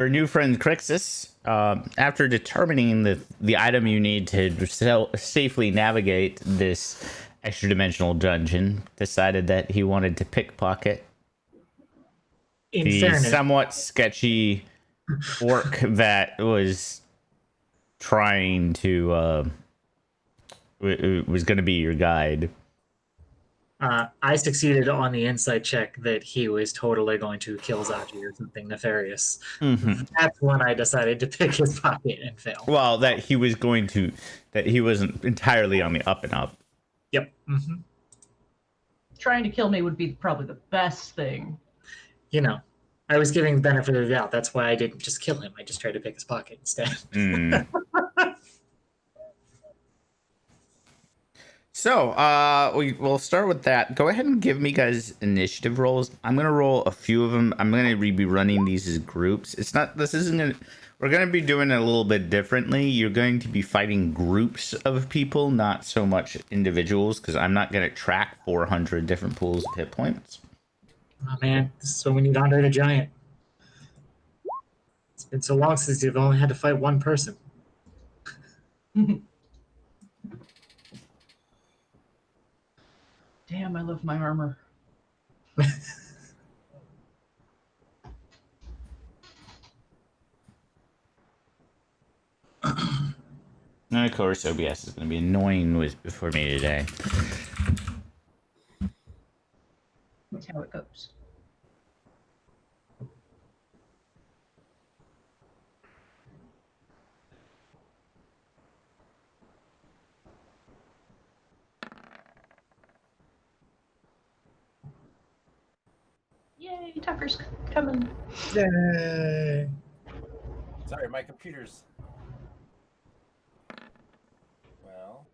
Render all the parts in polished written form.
Your new friend Crixus, after determining the item you need to safely navigate this extra dimensional dungeon, decided that he wanted to pickpocket the fairness, somewhat sketchy orc that was trying to was going to be your guide. I succeeded on the insight check that he was totally going to kill Zaji or something nefarious. Mm-hmm. That's when I decided to pick his pocket and fail. Well, that he wasn't entirely on the up and up. Yep. Mm-hmm. Trying to kill me would be probably the best thing. You know, I was giving the benefit of the doubt. That's why I didn't just kill him. I just tried to pick his pocket instead. Mm. So, we'll start with that. Go ahead and give me guys initiative rolls. I'm gonna roll a few of them. I'm gonna be running these as groups. We're gonna be doing it a little bit differently. You're going to be fighting groups of people, not so much individuals, because I'm not gonna track 400 different pools of hit points. Oh man, this is when we need Andre the Giant. It's been so long since you've only had to fight one person. Damn, I love my armor. And of course, OBS is going to be annoying for me today. That's how it goes. Yay, Tucker's coming. Yay! Sorry, my computer's. Well,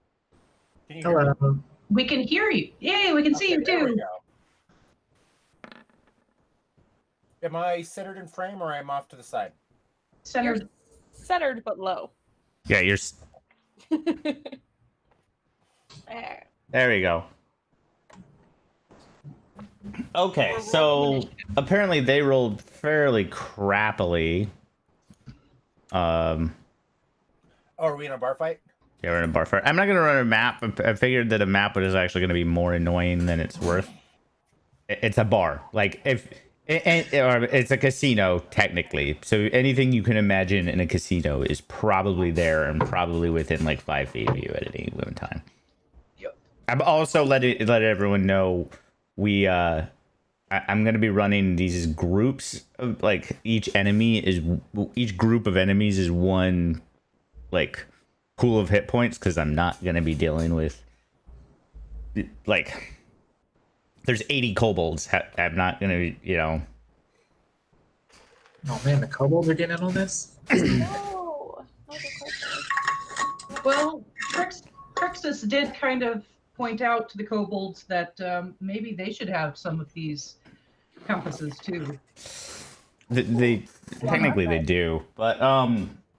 can you hear me? Hello. We can hear you. Yay, we can see you there we too. go. Am I centered in frame or am I off to the side? Centered. You're centered but low. Yeah, you're. There we go. Okay, so apparently they rolled fairly crappily. Oh, are we in a bar fight? Yeah, we're in a bar fight. I'm not gonna run a map. I figured that a map was actually gonna be more annoying than it's worth. It's a bar, like or it's a casino technically. So anything you can imagine in a casino is probably there and probably within like 5 feet of you at any given time. Yep. I'm also let everyone know I'm gonna be running these as groups of, like, each group of enemies is one like pool of hit points, because I'm not gonna be dealing with like there's 80 kobolds. I'm not gonna be, Oh man, the kobolds are getting in on this? No. Well, Crixus did kind of point out to the kobolds that maybe they should have some of these compasses too. They technically they do, but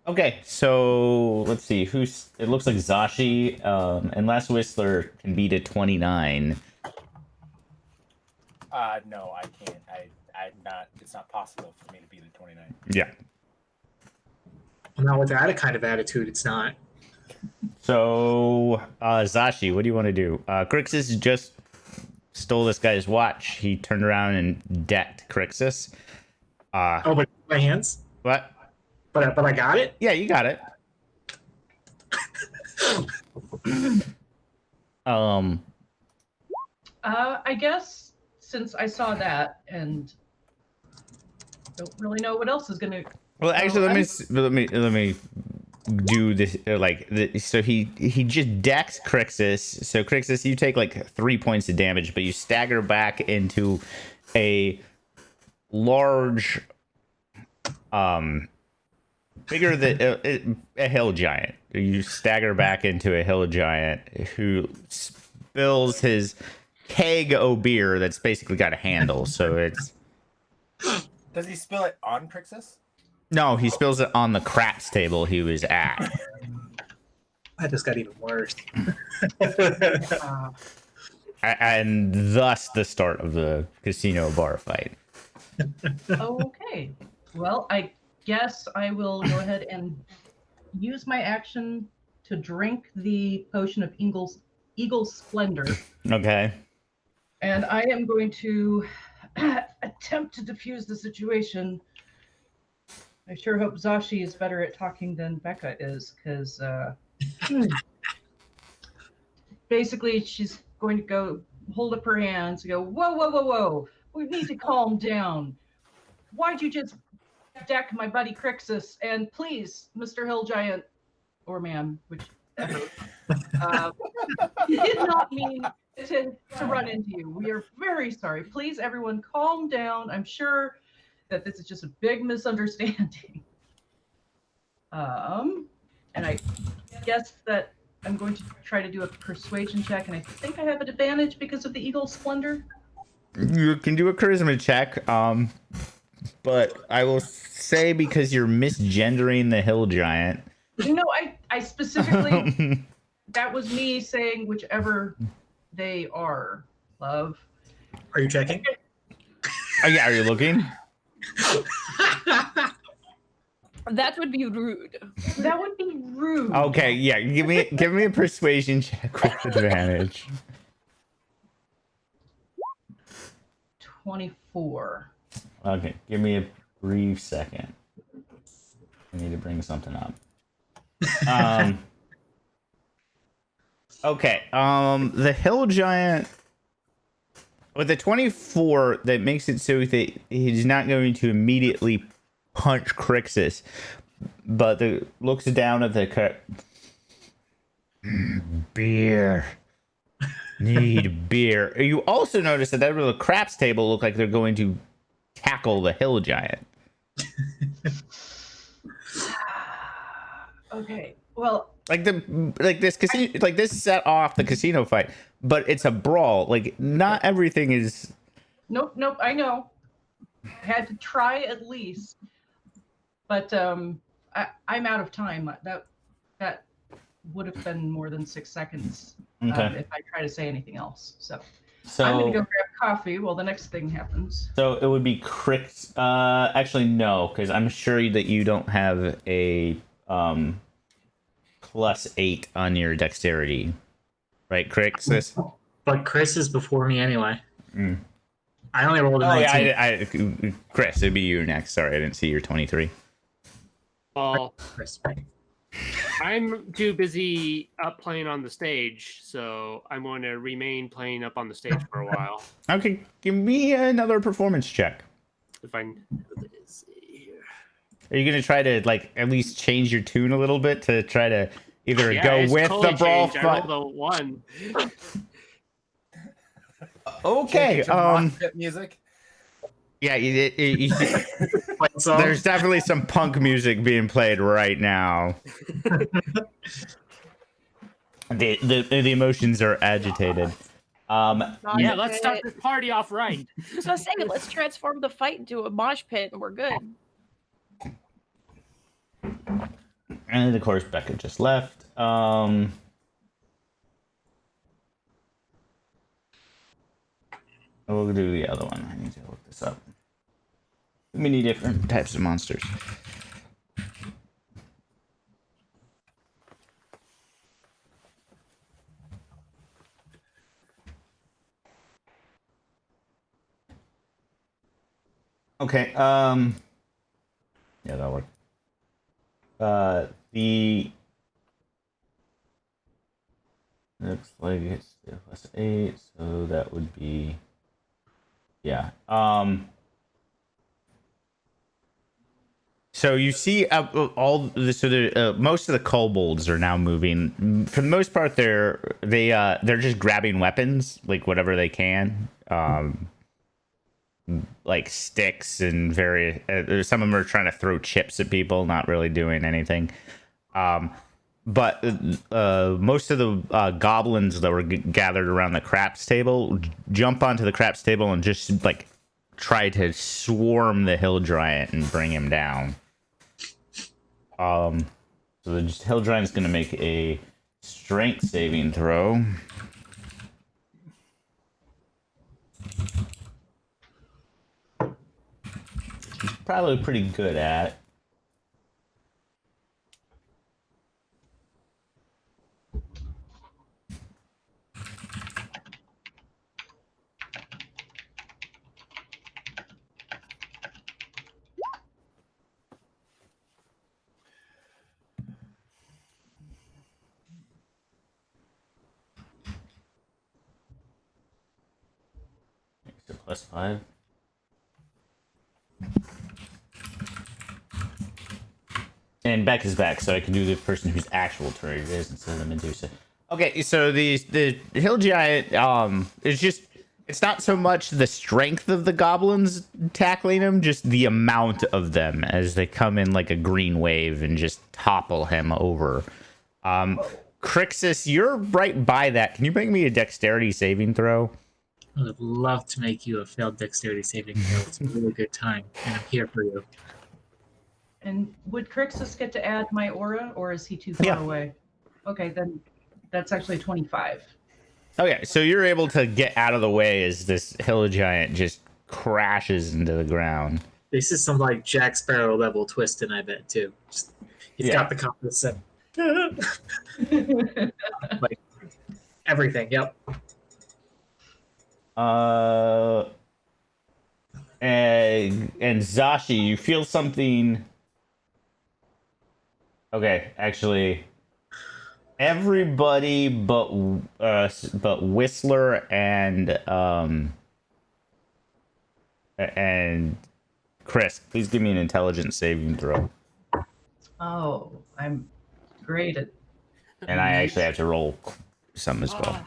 okay, so let's see it looks like Zashi and Last Whistler can beat a 29. No, I can't. I'm not. It's not possible for me to beat a 29. Yeah. Well, now with that kind of attitude, it's not. So Zashi, what do you want to do? Crixus just stole this guy's watch. He turned around and decked Crixus. Oh, but my hands? What? But I got it? Yeah, you got it. I guess since I saw that and don't really know what else is gonna. Well, actually, let me do this. So he just decks Crixus. So Crixus, you take like 3 points of damage, but you stagger back into a large, bigger than a hill giant. You stagger back into a hill giant who spills his keg o' beer that's basically got a handle. So it's. Does he spill it on Crixus? No, he spills it on the craps table he was at. That just got even worse. And thus the start of the casino bar fight. Okay. Well, I guess I will go ahead and use my action to drink the potion of Eagle's Splendor. Okay. And I am going to attempt to diffuse the situation. I sure hope Zashi is better at talking than Becca is, because basically she's going to go hold up her hands and go, whoa, whoa, whoa, whoa. We need to calm down. Why'd you just deck my buddy Crixus? And please, Mr. Hill Giant, or man, whichever, he did not mean to run into you. We are very sorry. Please, everyone, calm down. I'm sure that this is just a big misunderstanding. And I guess that I'm going to try to do a persuasion check, and I think I have an advantage because of the Eagle's Splendor. You can do a charisma check, but I will say because you're misgendering the hill giant. No, I specifically, that was me saying whichever they are, love. Are you checking? Oh yeah, are you looking? That would be rude. That would be rude. Okay, yeah. Give me a persuasion check with advantage. 24. Okay, give me a brief second. I need to bring something up. Okay. The hill giant with the 24 that makes it so that he's not going to immediately punch Crixus, but looks down at the beer. Need beer. You also notice that little craps table look like they're going to tackle the hill giant. Okay. Well, this set off the casino fight, but it's a brawl. Like not everything is. nope. I know. I had to try at least, but I'm out of time. That would have been more than 6 seconds if I try to say anything else. So I'm gonna go grab coffee while the next thing happens. So it would be Crix. Actually, no, because I'm sure that you don't have a +8 on your dexterity, right, Crixus? But Chris is before me anyway. Mm. I only rolled a Oh 19. yeah, Chris, it'd be you next. Sorry, I didn't see your 23. Well, Chris. I'm too busy up playing on the stage, so I'm going to remain playing up on the stage for a while. Okay, give me another performance check. If I let's see here. Are you gonna try to at least change your tune a little bit to try to either Yeah, go it's with totally the brawl changed. I fight? rolled a 1. Okay, Change it to mosh pit music. yeah, Wait, so there's definitely some punk music being played right now. The emotions are agitated. Not Yeah, a let's pit. start this party off right. I was gonna say, let's transform the fight into a mosh pit and we're good. And of course, Becca just left. We'll do the other one. I need to look this up. Many different types of monsters. Okay, yeah, that'll work. The looks like it's +8, so that would be yeah. So you see all the most of the kobolds are now moving. For the most part, they're just grabbing weapons, like whatever they can. Like sticks and various. Some of them are trying to throw chips at people, not really doing anything. But most of the goblins that were gathered around the craps table jump onto the craps table and just try to swarm the hill giant and bring him down. So the hill giant is going to make a strength saving throw. He's probably pretty good at. +5. And Beck is back, so I can do the person whose actual turn it is instead of the Medusa. Okay, so the hill giant is just, it's not so much the strength of the goblins tackling him, just the amount of them as they come in like a green wave and just topple him over. Crixus, you're right by that. Can you make me a dexterity saving throw? I would love to make you a failed dexterity saving throw. It's a really good time, and I'm here for you. And would Crixus get to add my aura, or is he too far Yeah. away? Okay, then that's actually 25. Okay, so you're able to get out of the way as this hill giant just crashes into the ground. This is some like Jack Sparrow level twisting, I bet too. Just, he's Yeah. got the compass and like everything. Yep. And Zashi, you feel something. Okay, actually, everybody but Whistler and Chris, please give me an intelligence saving throw. Oh, I'm great at. And I actually have to roll some as well.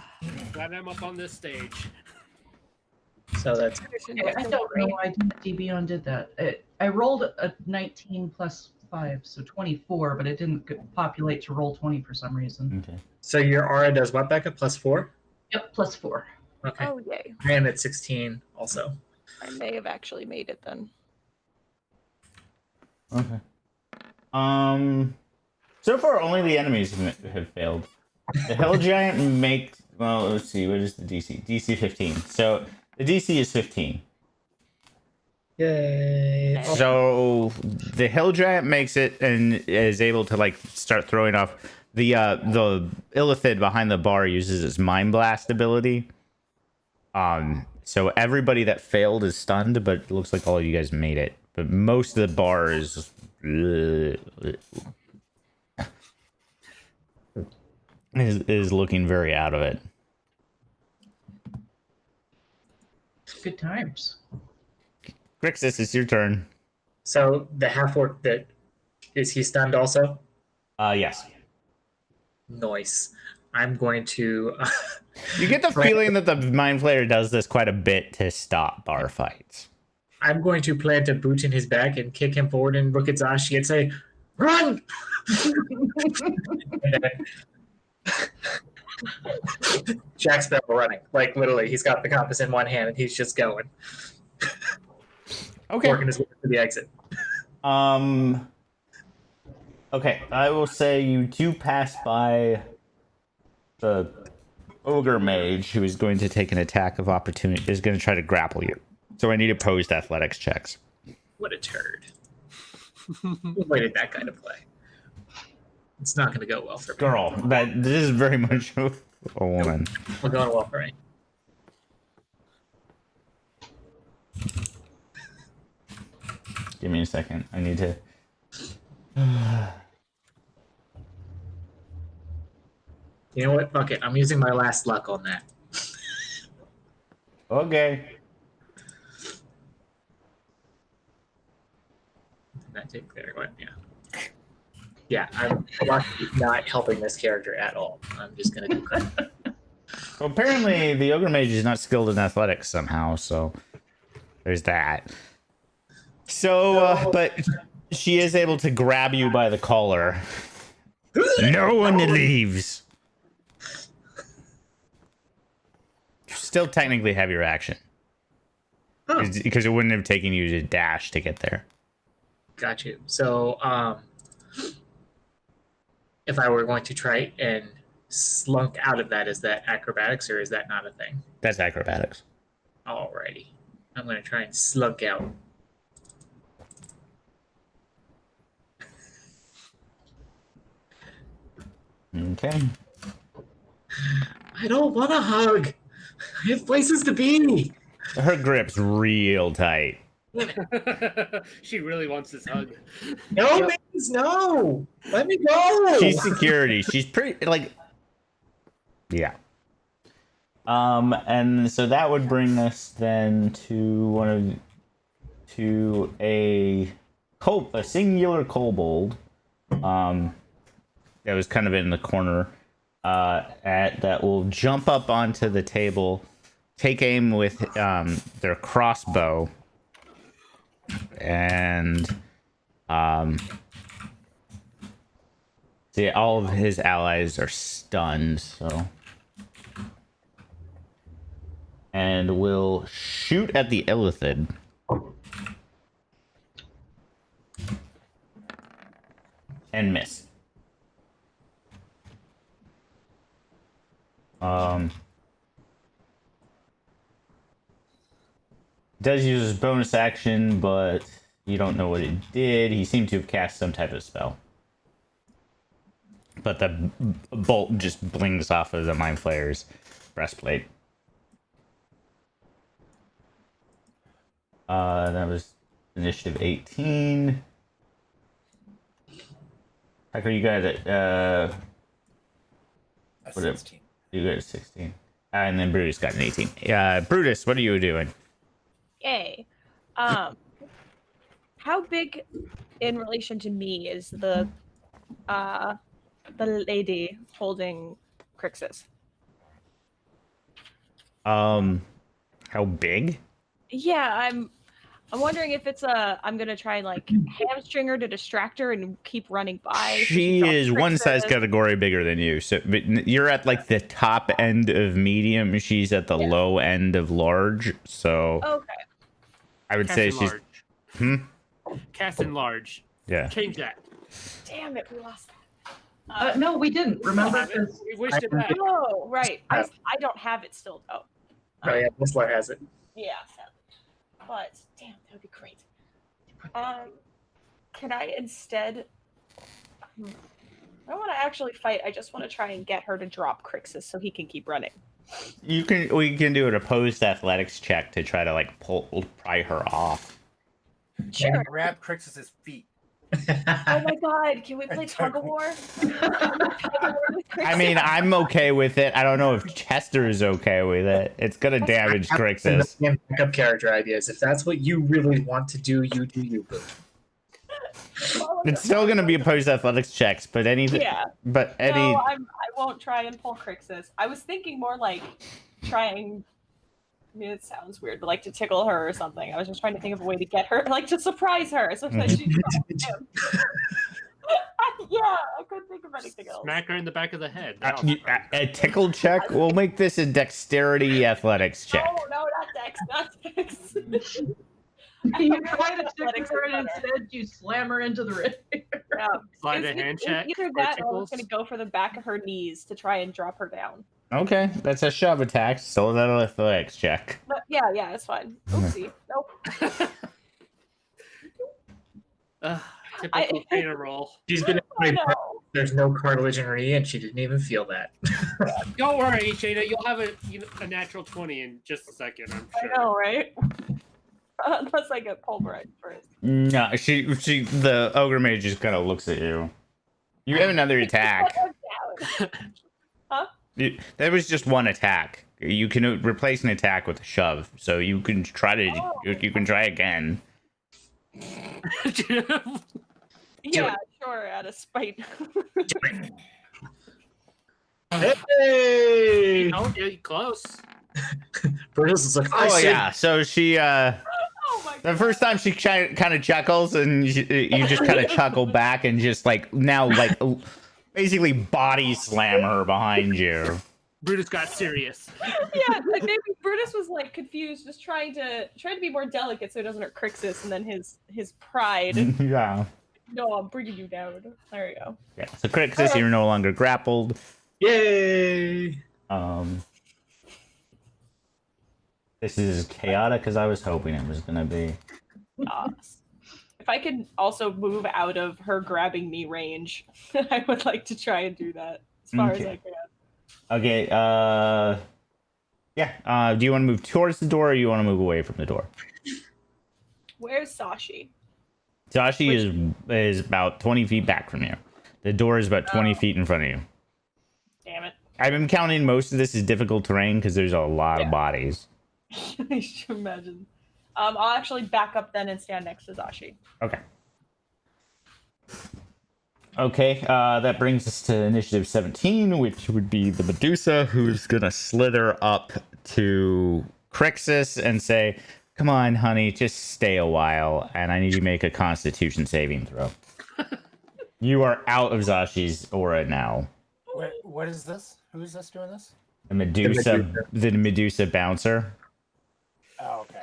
Glad I'm up on this stage. So that's Yeah, I don't know why DBon did that. I rolled a 19 plus 5, so 24, but it didn't populate to roll 20 for some reason. Okay. so your aura does what, Becca? +4? Yep, plus 4. Okay. Oh yay! I am at 16 also. I may have actually made it then. Okay. So far, only the enemies have failed. The hill giant makes. Well, let's see. What is the DC? DC 15. So the DC is 15. Yay! So the hill giant makes it and is able to like start throwing off. The illithid behind the bar uses its mind blast ability. So everybody that failed is stunned, but it looks like all of you guys made it. But most of the bar is looking very out of it. Good times. Grixis, it's your turn. So the half orc that is he stunned also? Yes. Nice. I'm going to. You get the feeling that the Mind Flayer does this quite a bit to stop bar fights. I'm going to plant a boot in his back and kick him forward and look at Zashi and say, "Run!" Jack Sparrow running, like literally, he's got the compass in one hand and he's just going, Okay. working his way to the exit. Okay, I will say you do pass by the ogre mage who is going to take an attack of opportunity, is going to try to grapple you. So I need opposed athletics checks. What a turd! Who waited that guy to play? It's not going to go well for me. Girl, this is very much a woman. We're going well for me. Give me a second. I need to. You know what? Fuck it. I'm using my last luck on that. Okay. That take there. What? Yeah. Yeah, I'm lucky not helping this character at all. I'm just gonna do that. Well, apparently the ogre mage is not skilled in athletics somehow, so there's that. So, but she is able to grab you by the collar. No one leaves. You still technically have your action. Oh, Because it wouldn't have taken you to dash to get there. got you. So, if I were going to try and slunk out of that, is that acrobatics or is that not a thing? That's acrobatics. Alrighty. I'm going to try and slunk out. Okay. I don't want a hug. I have places to be. Her grip's real tight. She really wants this hug. No, Maze, no. Let me go. She's security. She's pretty, like... Yeah. And so that would bring us then to a singular kobold, that was kind of in the corner, that will jump up onto the table, take aim with their crossbow, and see, all of his allies are stunned, so. And will shoot at the Illithid. And miss. Does use his bonus action, but you don't know what it did. He seemed to have cast some type of spell. But the bolt just blings off of the Mind Flayer's breastplate. That was initiative 18. How are you guys at A what if- 16. you got a 16. And then Brutus got an 18. Brutus, what are you doing? Yay. How big in relation to me is the lady holding Crixus? How big? Yeah, I'm wondering if it's I'm gonna try and like hamstring her to distract her and keep running by. so She drops is one size Crixus. category bigger than you. So but you're at like the top end of medium. She's at the Yeah. low end of large. So Okay. I would Cast say in she's large. Cast in large. yeah. Change that. Damn it, we lost that. No, we didn't. Remember? 'Cause We wished it back. Oh, right. I don't have it still though. Oh yeah, Whistler has it. Yeah, sadly. But damn, that would be great. Can I instead? I don't want to actually fight. I just want to try and get her to drop Crixus so he can keep running. We can do an opposed athletics check to try to like pry her off. Sure. And grab Crixus's feet. Oh my god, can we play tug of war? I mean, I'm okay with it. I don't know if Chester is okay with it. It's gonna damage Crixus. Backup character ideas. If that's what you really want to do, you do you, boo. It's still gonna be opposed athletics checks, but anything. Yeah. But any. No, I won't try and pull Crixus. I was thinking more like trying. I mean, it sounds weird, but like to tickle her or something. I was just trying to think of a way to get her, like to surprise her, so that she dropped him. Yeah, I couldn't think of anything else. Smack her in the back of the head. A tickle check. We'll make this a dexterity athletics check. No, not Dex, not Dex. You try to tickle Athletics her is and better. instead you slam her into the ring. Yeah. Slide a It's- hand it's check. Either or that, or I was tickles. going to go for the back of her knees to try and drop her down. Okay, that's a shove attack. So that'll athletics check. But yeah, it's fine. Oopsie. Nope. Typical painter roll. She's been Oh, no. there's no cartilage in her knee, and she didn't even feel that. Don't worry, Shayna. You'll have a natural 20 in just a second. I'm I sure. know, right? Unless I get pulverized first. No, the ogre mage just kind of looks at you. You have another attack. That was just one attack. You can replace an attack with a shove, so you can try to you can try again. Yeah, sure, out of spite. Hey! Oh, yeah, close. Brutus is like, Oh yeah, so she Oh my the god. first time she kind of chuckles and you just kind of chuckle back and just like now like basically body slam her behind you. Brutus got serious. Yeah, like maybe Brutus was like confused, just trying to be more delicate so he doesn't hurt Crixus, and then his pride. Yeah. No, I'm bringing you down. There you go. Yeah. So Crixus, you're no longer grappled. Yay! This is chaotic as I was hoping it was gonna be. If I could also move out of her grabbing me range, I would like to try and do that as far as Okay. I can. Okay, yeah. Do you want to move towards the door or you want to move away from the door? Where's Sashi? Sashi is about 20 feet back from you. The door is about 20 feet in front of you. Damn it. I've been counting most of this as difficult terrain because there's a lot of bodies. I should imagine. I'll actually back up then and stand next to Zashi. Okay. Okay, that brings us to initiative 17, which would be the Medusa, who's gonna slither up to Crixus and say, "Come on, honey, just stay a while, and I need you to make a Constitution saving throw." You are out of Zashi's aura now. What is this? Who is this doing this? The Medusa, the Medusa bouncer. Oh, okay.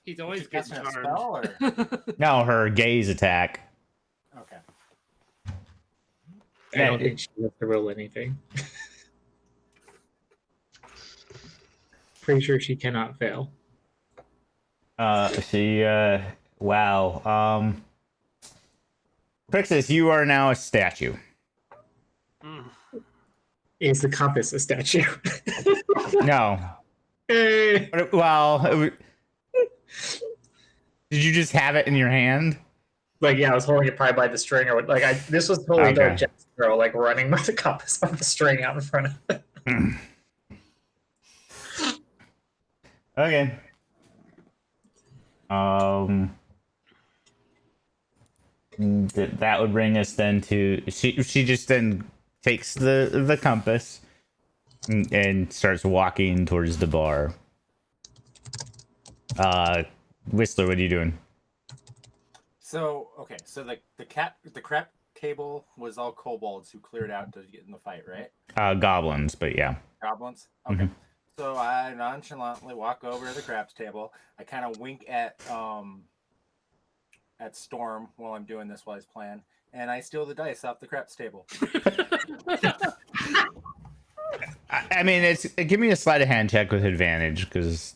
He's always Did you gets cast a charmed. spell, or? No, her gaze attack. Okay. I don't think she has to roll anything. Pretty sure she cannot fail. Wow. Crixus, you are now a statue. Mm. Is the compass a statue? No. Eh. Well, did you just have it in your hand? Like, yeah, I was holding it probably by the string, or like this was totally Okay. no Jack's throw, like running with the compass on the string out in front of it. Okay. That would bring us then to she just then takes the compass and starts walking towards the bar. Whistler, what are you doing? So okay, so the crap table was all kobolds who cleared out to get in the fight, right? Goblins, but yeah. Goblins. Okay. So I nonchalantly walk over to the craps table. I kind of wink at Storm while I'm doing this while he's playing, and I steal the dice off the craps table. I mean, give me a sleight of hand check with advantage because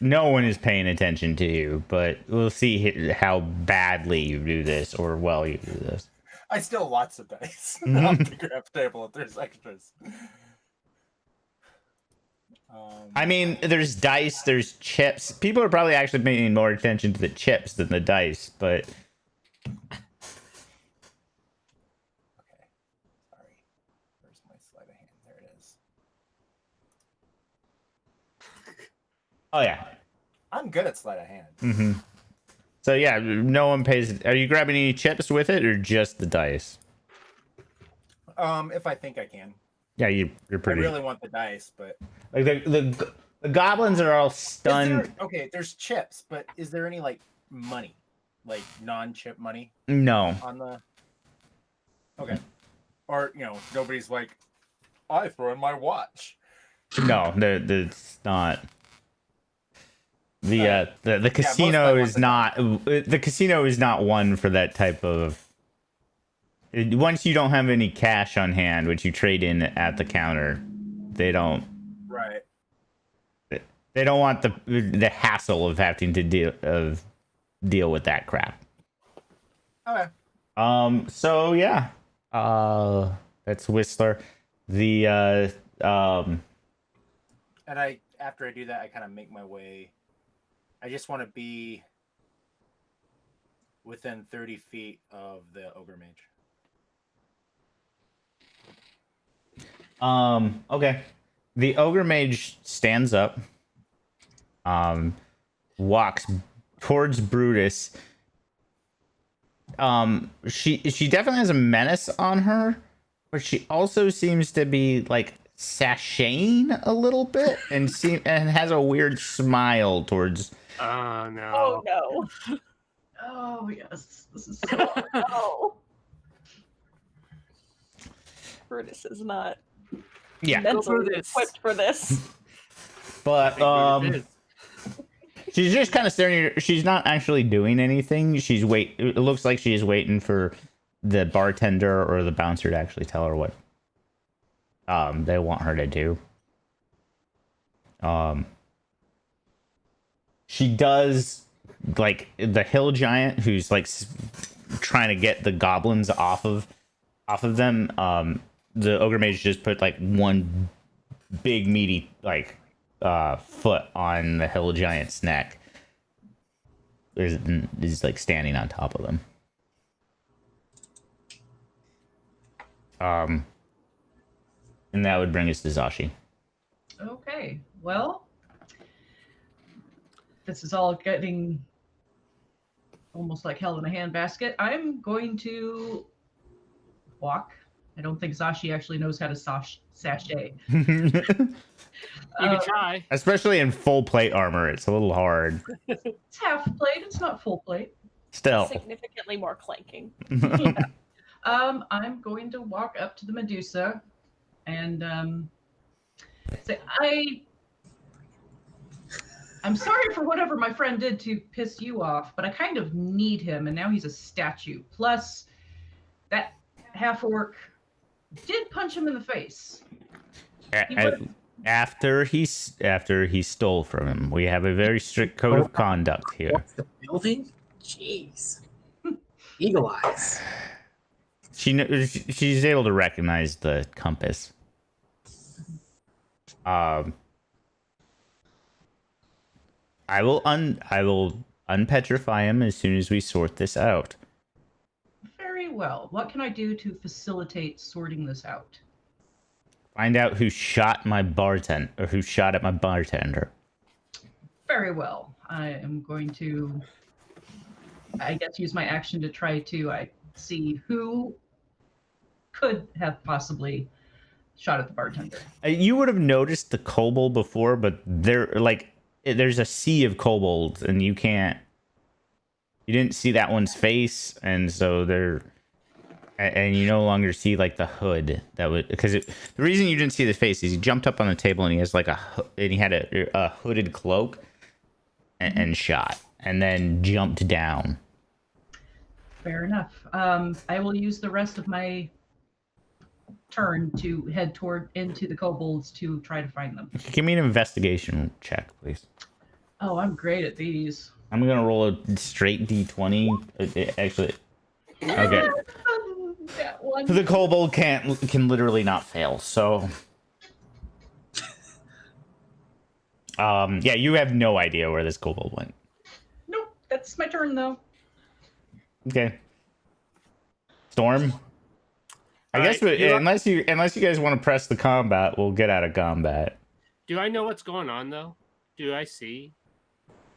no one is paying attention to you, but we'll see how badly you do this or well you do this. I steal lots of dice off the craps table if there's extras. I mean, there's dice, there's chips. People are probably actually paying more attention to the chips than the dice, but Okay. Sorry. Where's my sleight of hand? There it is. oh yeah. I'm good at sleight of hand. Mm-hmm. So yeah, no one pays. Are you grabbing any chips with it or just the dice? If I think I can. Yeah, you're I pretty. really want the dice, but Like the goblins are all stunned. okay, there's chips, but is there any like money, like non-chip money No. on the? Okay, or nobody's like, I throw in my watch. No, it's not. The most casino of them is not the casino is not one for that type of. Once you don't have any cash on hand, which you trade in at the counter, they don't Right. want the hassle of having to deal with that crap. Okay. So yeah. That's Whistler. The And after I do that, I kind of make my way. I just want to be within 30 feet of the ogre mage. Okay. The ogre mage stands up, walks towards Brutus. She definitely has a menace on her, but she also seems to be like sashaying a little bit and has a weird smile towards. Oh no. Oh no. Oh yes, this is so. Oh. Brutus is not Yeah, mentally Brutus. equipped for this. but she's just kind of staring at her. She's not actually doing anything. It looks like she's waiting for the bartender or the bouncer to actually tell her what they want her to do. She does, like, the hill giant who's like trying to get the goblins off of them. The ogre mage just put like one big meaty like foot on the hill giant's neck. Is like standing on top of them. And that would bring us to Zashi. Okay, well, this is all getting almost like hell in a handbasket. I'm going to walk. I don't think Zashi actually knows how to sashay. You can try. Especially in full plate armor, it's a little hard. It's half plate. It's not full plate. Still. Significantly more clanking. I'm going to walk up to the Medusa and say, I'm sorry for whatever my friend did to piss you off, but I kind of need him, and now he's a statue. Plus, that half-orc did punch him in the face. After he stole from him, we have a very strict code of conduct here. What's the building? Jeez. Eagle eyes. She's able to recognize the compass. I will unpetrify him as soon as we sort this out. Very well. What can I do to facilitate sorting this out? Find out who shot my bartender, or who shot at my bartender. Very well. I am going to, I guess, use my action to try to see who could have possibly shot at the bartender. You would have noticed the kobold before, but there's a sea of kobolds, and you didn't see that one's face, and so and you no longer see like the hood the reason you didn't see the face is he jumped up on the table and he has he had a hooded cloak and shot, and then jumped down. Fair enough. I will use the rest of my turn to head into the kobolds to try to find them. Give me an investigation check, please. Oh, I'm great at these. I'm gonna roll a straight d20. Actually, okay. That one. The kobold can literally not fail. So, yeah, you have no idea where this kobold went. Nope, that's my turn though. Okay. Storm. I guess unless you guys want to press the combat, we'll get out of combat. Do I know what's going on though? Do I see?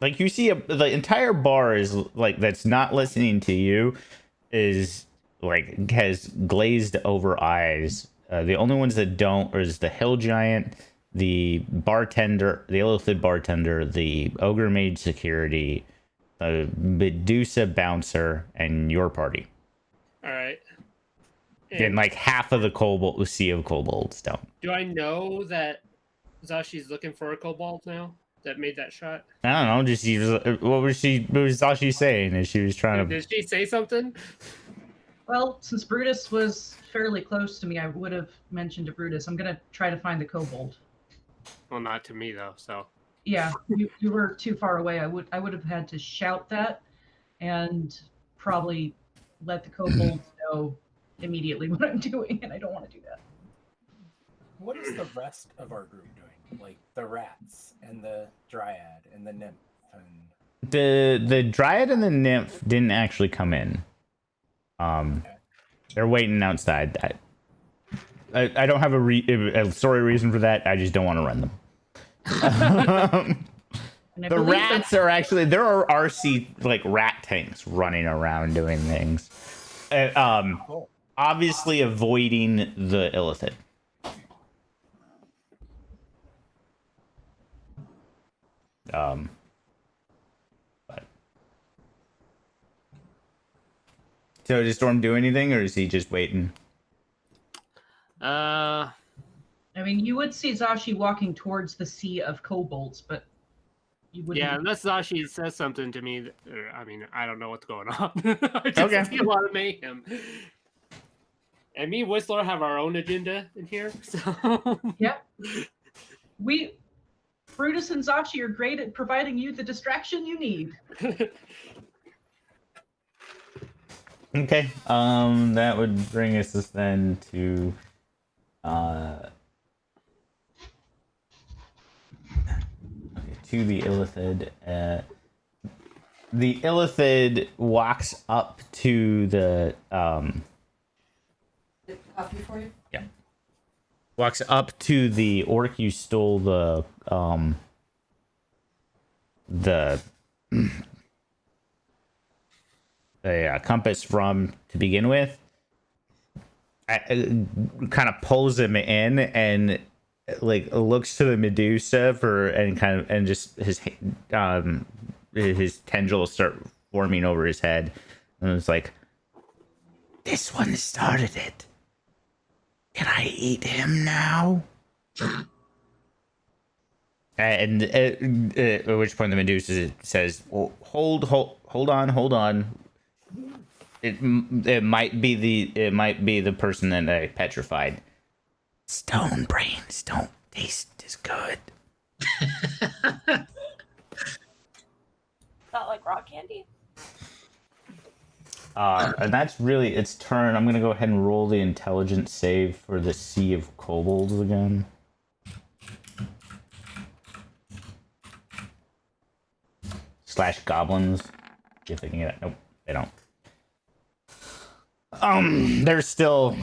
Like you see, the entire bar is like that's not listening to you, is like has glazed over eyes. The only ones that don't is the hill giant, the bartender, the illithid bartender, the ogre mage security, the Medusa bouncer, and your party. All right. And like half of the sea of kobolds don't. Do I know that Zashi's looking for a kobold now that made that shot? I don't know. What was Zashi saying? Is she was trying to? Did she say something? Well, since Brutus was fairly close to me, I would have mentioned to Brutus. I'm gonna try to find the kobold. Well, not to me though. So. Yeah, you were too far away. I would have had to shout that, and probably let the kobolds know immediately what I'm doing, and I don't want to do that. What is the rest of our group doing? Like the rats and the dryad and the nymph and The dryad and the nymph didn't actually come in. They're waiting outside. I don't have a story reason for that. I just don't want to run them. The rats are actually there are RC like rat tanks running around doing things. Obviously avoiding the illithid. But so does Storm do anything, or is he just waiting? I mean, you would see Zashi walking towards the sea of kobolds, but you wouldn't. Yeah, unless Zashi says something to me. I mean, I don't know what's going on. I just see a lot of mayhem. And me and Whistler have our own agenda in here, so... Yep. Brutus and Zashi are great at providing you the distraction you need. Okay, that would bring us then to, to the illithid. The illithid walks up to the, Copy for you? yeah. walks up to the orc you stole the compass from to begin with. Kind of pulls him in and like looks to the Medusa and just his tendrils start forming over his head, and it's like, this one started it. Can I eat him now? And at which point the Medusa says, well, hold on. It might be the person that I petrified. Stone brains don't taste as good. Not like rock candy. And that's really its turn. I'm gonna go ahead and roll the intelligence save for the Sea of Kobolds again. / goblins. See if they can get it. Nope, they don't. They're still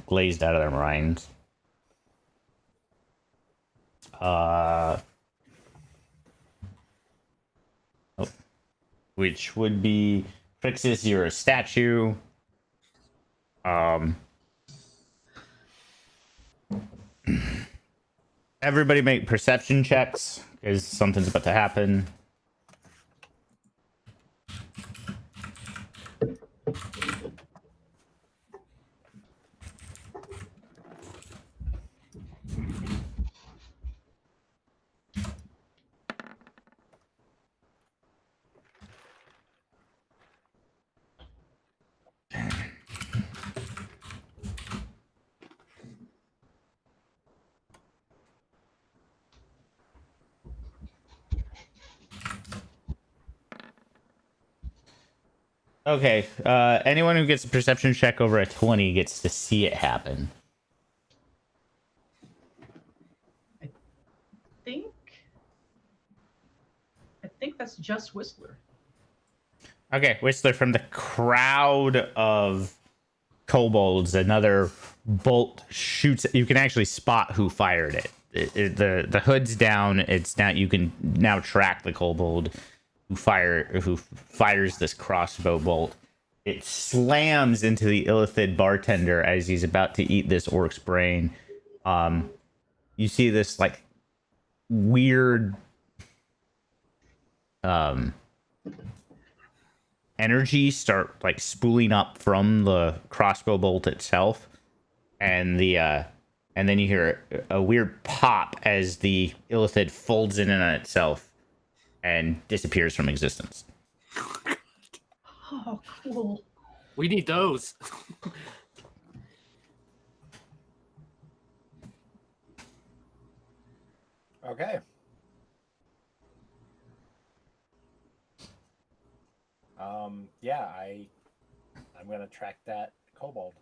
glazed out of their minds. Which would be Crixus, you're a statue. Everybody make perception checks because something's about to happen. Okay, anyone who gets a perception check over a 20 gets to see it happen. I think that's just Whistler. Okay, Whistler, from the crowd of kobolds, another bolt shoots. You can actually spot who fired it. The hood's down. It's now, you can now track the kobold who fires this crossbow bolt. It slams into the Illithid bartender as he's about to eat this orc's brain. You see this like weird energy start like spooling up from the crossbow bolt itself, and then you hear a weird pop as the Illithid folds in on itself and disappears from existence. Oh, cool. We need those. Okay. Yeah, I'm gonna track that kobold.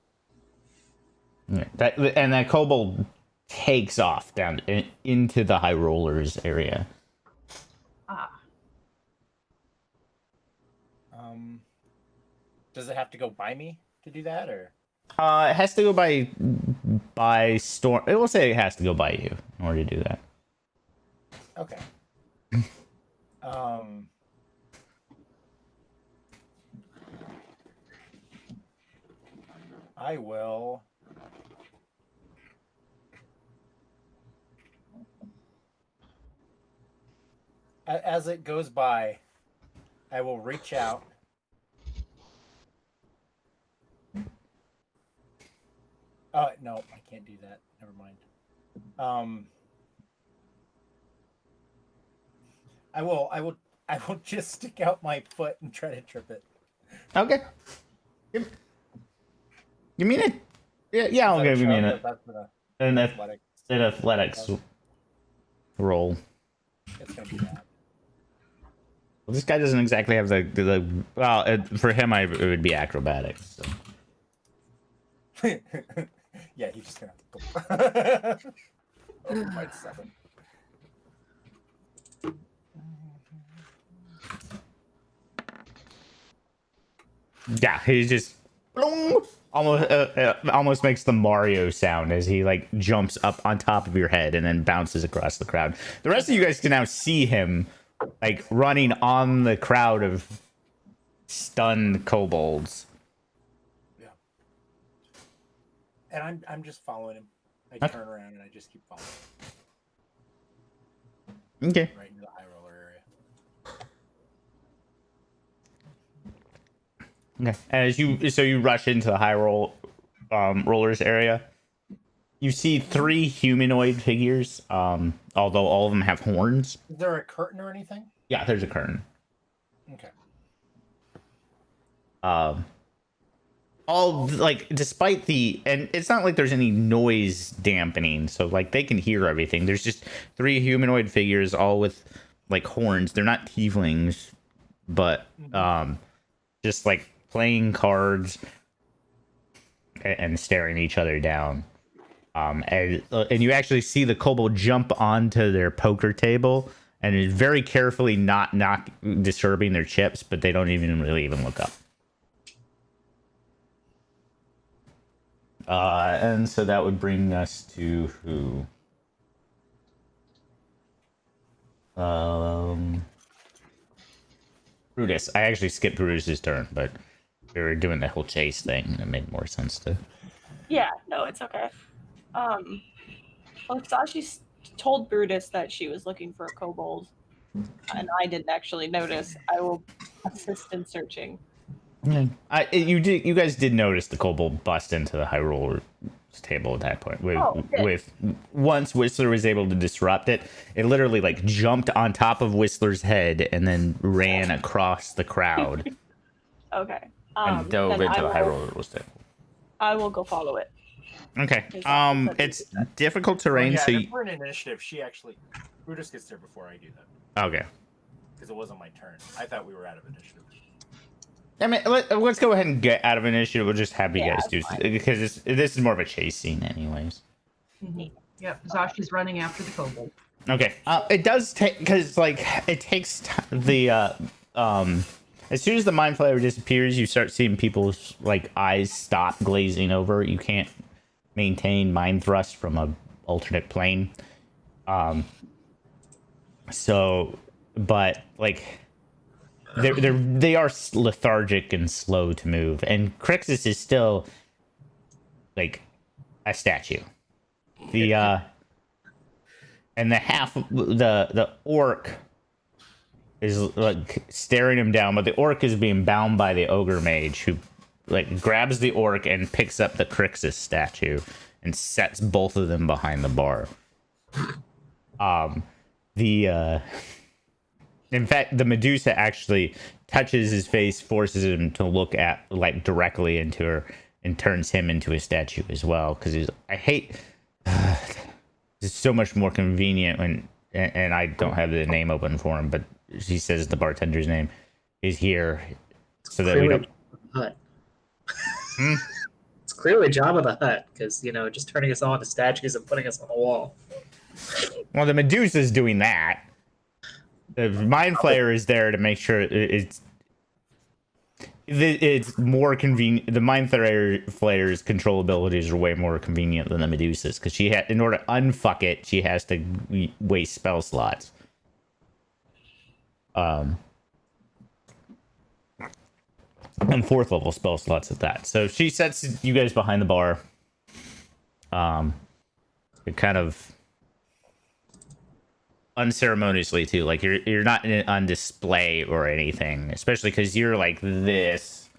Yeah, that kobold takes off down into the High Rollers area. Does it have to go by me to do that, or? It has to go by storm. It will say it has to go by you in order to do that. Okay. I will. As it goes by, I will reach out. Oh no, I can't do that. Never mind. I will just stick out my foot and try to trip it. Okay. You mean it? Yeah, I'll give you an athletics roll. It's gonna be bad. Well, this guy doesn't exactly have the well. For him, it would be acrobatics. So. Yeah, he's just gonna have to go. Oh, my 7. Yeah, he's just almost makes the Mario sound as he like jumps up on top of your head and then bounces across the crowd. The rest of you guys can now see him like running on the crowd of stunned kobolds. Yeah. And I'm just following him. I Okay. turn around and I just keep following Okay. him right into the high roller area. Okay. As you rush into the high rollers area, you see 3 humanoid figures. Although all of them have horns. Is there a curtain or anything? Yeah, there's a curtain. Okay. All like despite and it's not like there's any noise dampening, so like they can hear everything. There's just 3 humanoid figures, all with like horns. They're not tieflings, but just like playing cards and staring each other down. And you actually see the kobold jump onto their poker table and is very carefully not disturbing their chips, but they don't even look up. And so that would bring us to who? Brutus. I actually skipped Brutus's turn, but we were doing the whole chase thing, and it made more sense to. Yeah, no, it's okay. Well, Sashi told Brutus that she was looking for a kobold, and I didn't actually notice. I will assist in searching. You guys did notice the kobold bust into the high roller table at that point. With once Whistler was able to disrupt it, it literally like jumped on top of Whistler's head and then ran across the crowd Okay. and dove into the high roller table. I will go follow it. Okay. It's difficult terrain, yeah, so if we're in initiative, Brutus gets there before I do that. Okay. Because it wasn't my turn. I thought we were out of initiative. I mean, let's go ahead and get out of initiative. We'll just have you guys do because this is more of a chase scene, anyways. Yep, Zashi's running after the kobold. Okay. It does take because like it takes the as soon as the mind flayer disappears, you start seeing people's like eyes stop glazing over. You can't maintain mind thrust from a alternate plane. So, but like. They are lethargic and slow to move, and Crixus is still like a statue. And the orc is like staring him down, but the orc is being bound by the ogre mage, who like grabs the orc and picks up the Crixus statue and sets both of them behind the bar. In fact, the Medusa actually touches his face, forces him to look at like directly into her, and turns him into a statue as well. Because it's so much more convenient when, and I don't have the name open for him, but she says the bartender's name is here, so that we don't. Hut. It's clearly Jabba the Hutt, because just turning us all into statues and putting us on the wall. Well, the Medusa's doing that. The mind flayer is there to make sure it's more convenient. The mind flayer's controllabilities are way more convenient than the Medusa's, because in order to unfuck it, she has to waste spell slots. And 4th level spell slots at that. So she sets you guys behind the bar. It kind of unceremoniously too, like you're not on display or anything, especially because you're like this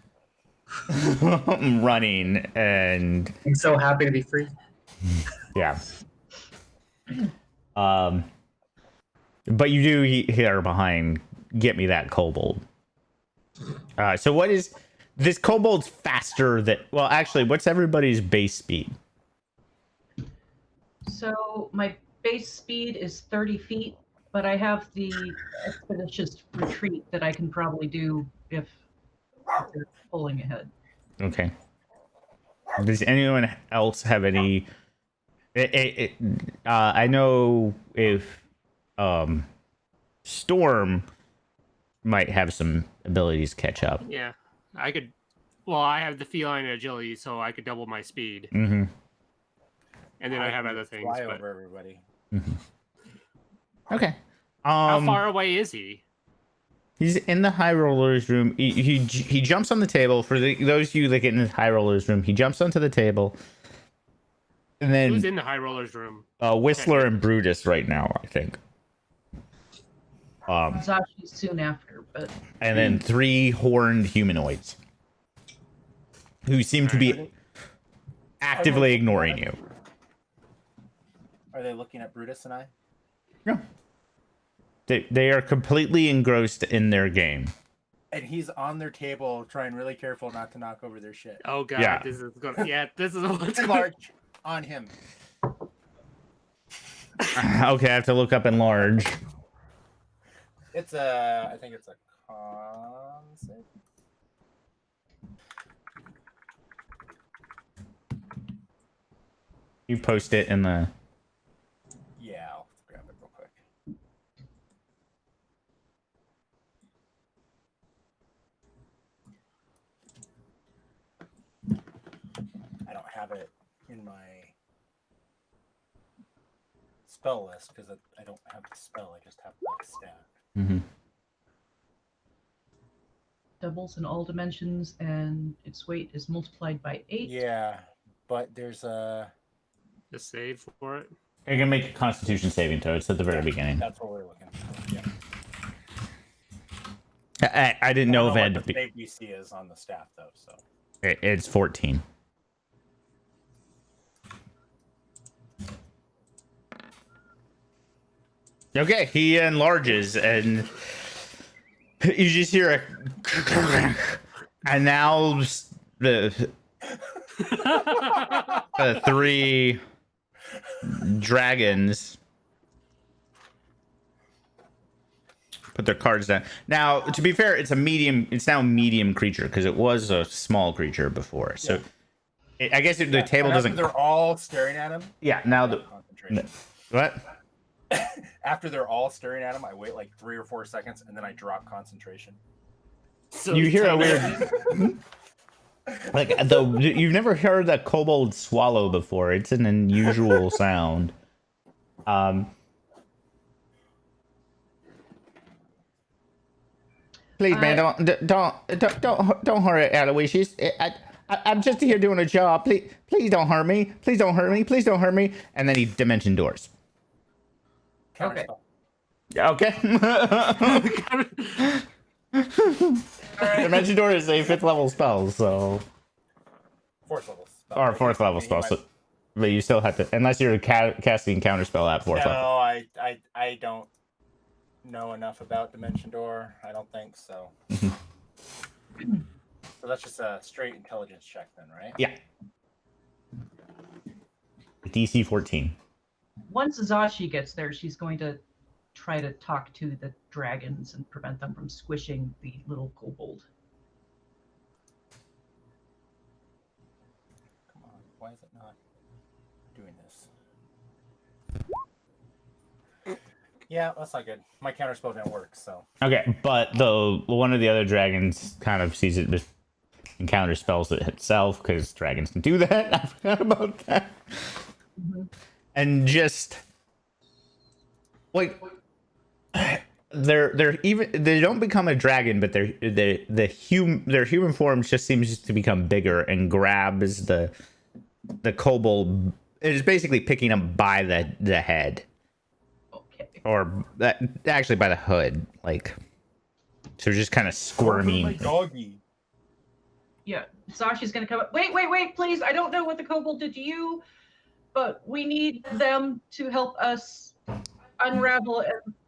running, and I'm so happy to be free. Yeah. But you do hear behind, get me that kobold. So what is this kobold's faster than, well, actually, what's everybody's base speed? So my base speed is 30 feet, but I have the expeditious retreat that I can probably do if they're pulling ahead. Okay. Does anyone else have any? I know if Storm might have some abilities catch up. Yeah, I could Well, I have the feline agility, so I could double my speed, Mm-hmm. and then I have can other things. Fly But over everybody. Okay. how far away is he? He's in the high rollers room. He jumps on the table. For those of you that get in the high rollers room, he jumps onto the table. And then Who's in the high rollers room? Whistler and Brutus right now, I think. Zashi soon after, but And then 3 horned humanoids who seem to be actively ignoring you. Are they looking at Brutus and I? No. They are completely engrossed in their game. And he's on their table, trying really careful not to knock over their shit. Oh god, Yeah. this is gonna. Yeah, this is what's going. Large on him. Okay, I have to look up enlarge. It's I think it's a con save. You post it in the. Yeah, I'll grab it real quick. I don't have it in my spell list because I don't have the spell. I just have the stat. Mm-hmm. doubles in all dimensions, and its weight is multiplied by 8. Yeah, but there's a. The save for it. You're gonna make a Constitution saving throw. It's at the very beginning. That's what we're looking for. Yeah. I didn't know if it what had to the be. save DC is on the staff though. So It's 14. Okay, he enlarges, and you just hear a, and now the 3 dragons put their cards down. Now, to be fair, it's a medium. It's now a medium creature because it was a small creature before. So, I guess the table and after doesn't. They're all staring at him. Yeah. Now the Concentration. what? After they're all staring at him, I wait like 3 or 4 seconds, and then I drop concentration. So You hear a technically- weird. Like you've never heard a kobold swallow before. It's an unusual sound. Please, man, don't hurt Aloysius. I'm just here doing a job. Please don't hurt me. Please don't hurt me. Please don't hurt me. And then he dimension doors. Okay. Okay. Dimension door is a 5th level spell, so 4th level spell. or 4th level spell. So, but you still have to, unless you're casting counterspell at 4th level. No, I don't know enough about Dimension Door. I don't think so. So that's just a straight intelligence check then, right? Yeah. DC 14. Once Zashi gets there, she's going to try to talk to the dragons and prevent them from squishing the little kobold. Come on, why is it not doing this? Yeah, that's not good. My counterspell didn't work, so. Okay, but one of the other dragons kind of sees it and counter spells it itself because dragons can do that. I forgot about that. Mm-hmm. And just like they don't become a dragon, but their human form just seems to become bigger and grabs the kobold. It is basically picking up by the head. Or actually by the hood, like, so just kind of squirming. My doggy. Yeah, Zashi's gonna come up. Wait, please. I don't know what the kobold did to you, but we need them to help us unravel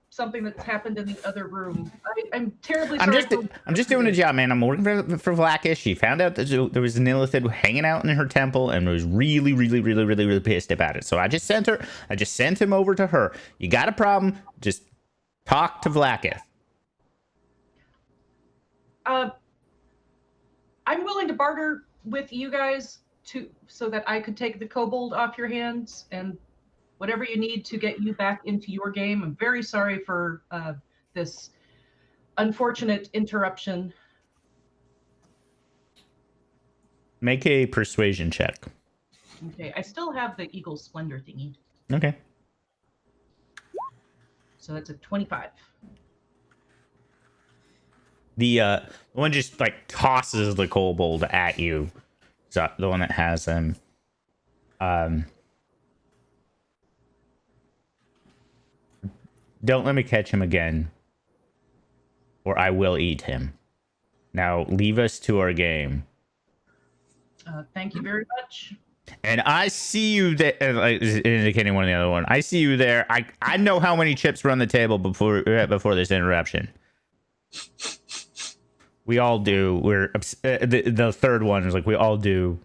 something that's happened in the other room. I'm terribly sorry. I'm just doing a job, man. I'm working for Vlakish. She found out that there was an illithid hanging out in her temple and was really, really, really, really, really pissed about it. So I just sent him over to her. You got a problem? Just talk to Vlakish. I'm willing to barter with you guys so that I could take the kobold off your hands and whatever you need to get you back into your game. I'm very sorry for this unfortunate interruption. Make a persuasion check. Okay, I still have the Eagle Splendor thingy, Okay. so that's a 25. The one just like tosses the kobold at you. So the one that has him. Don't let me catch him again, or I will eat him. Now leave us to our game. Thank you very much. And I see you there, indicating one of the other one. I see you there. I know how many chips were on the table before this interruption. We all do. We're the third one is like we all do.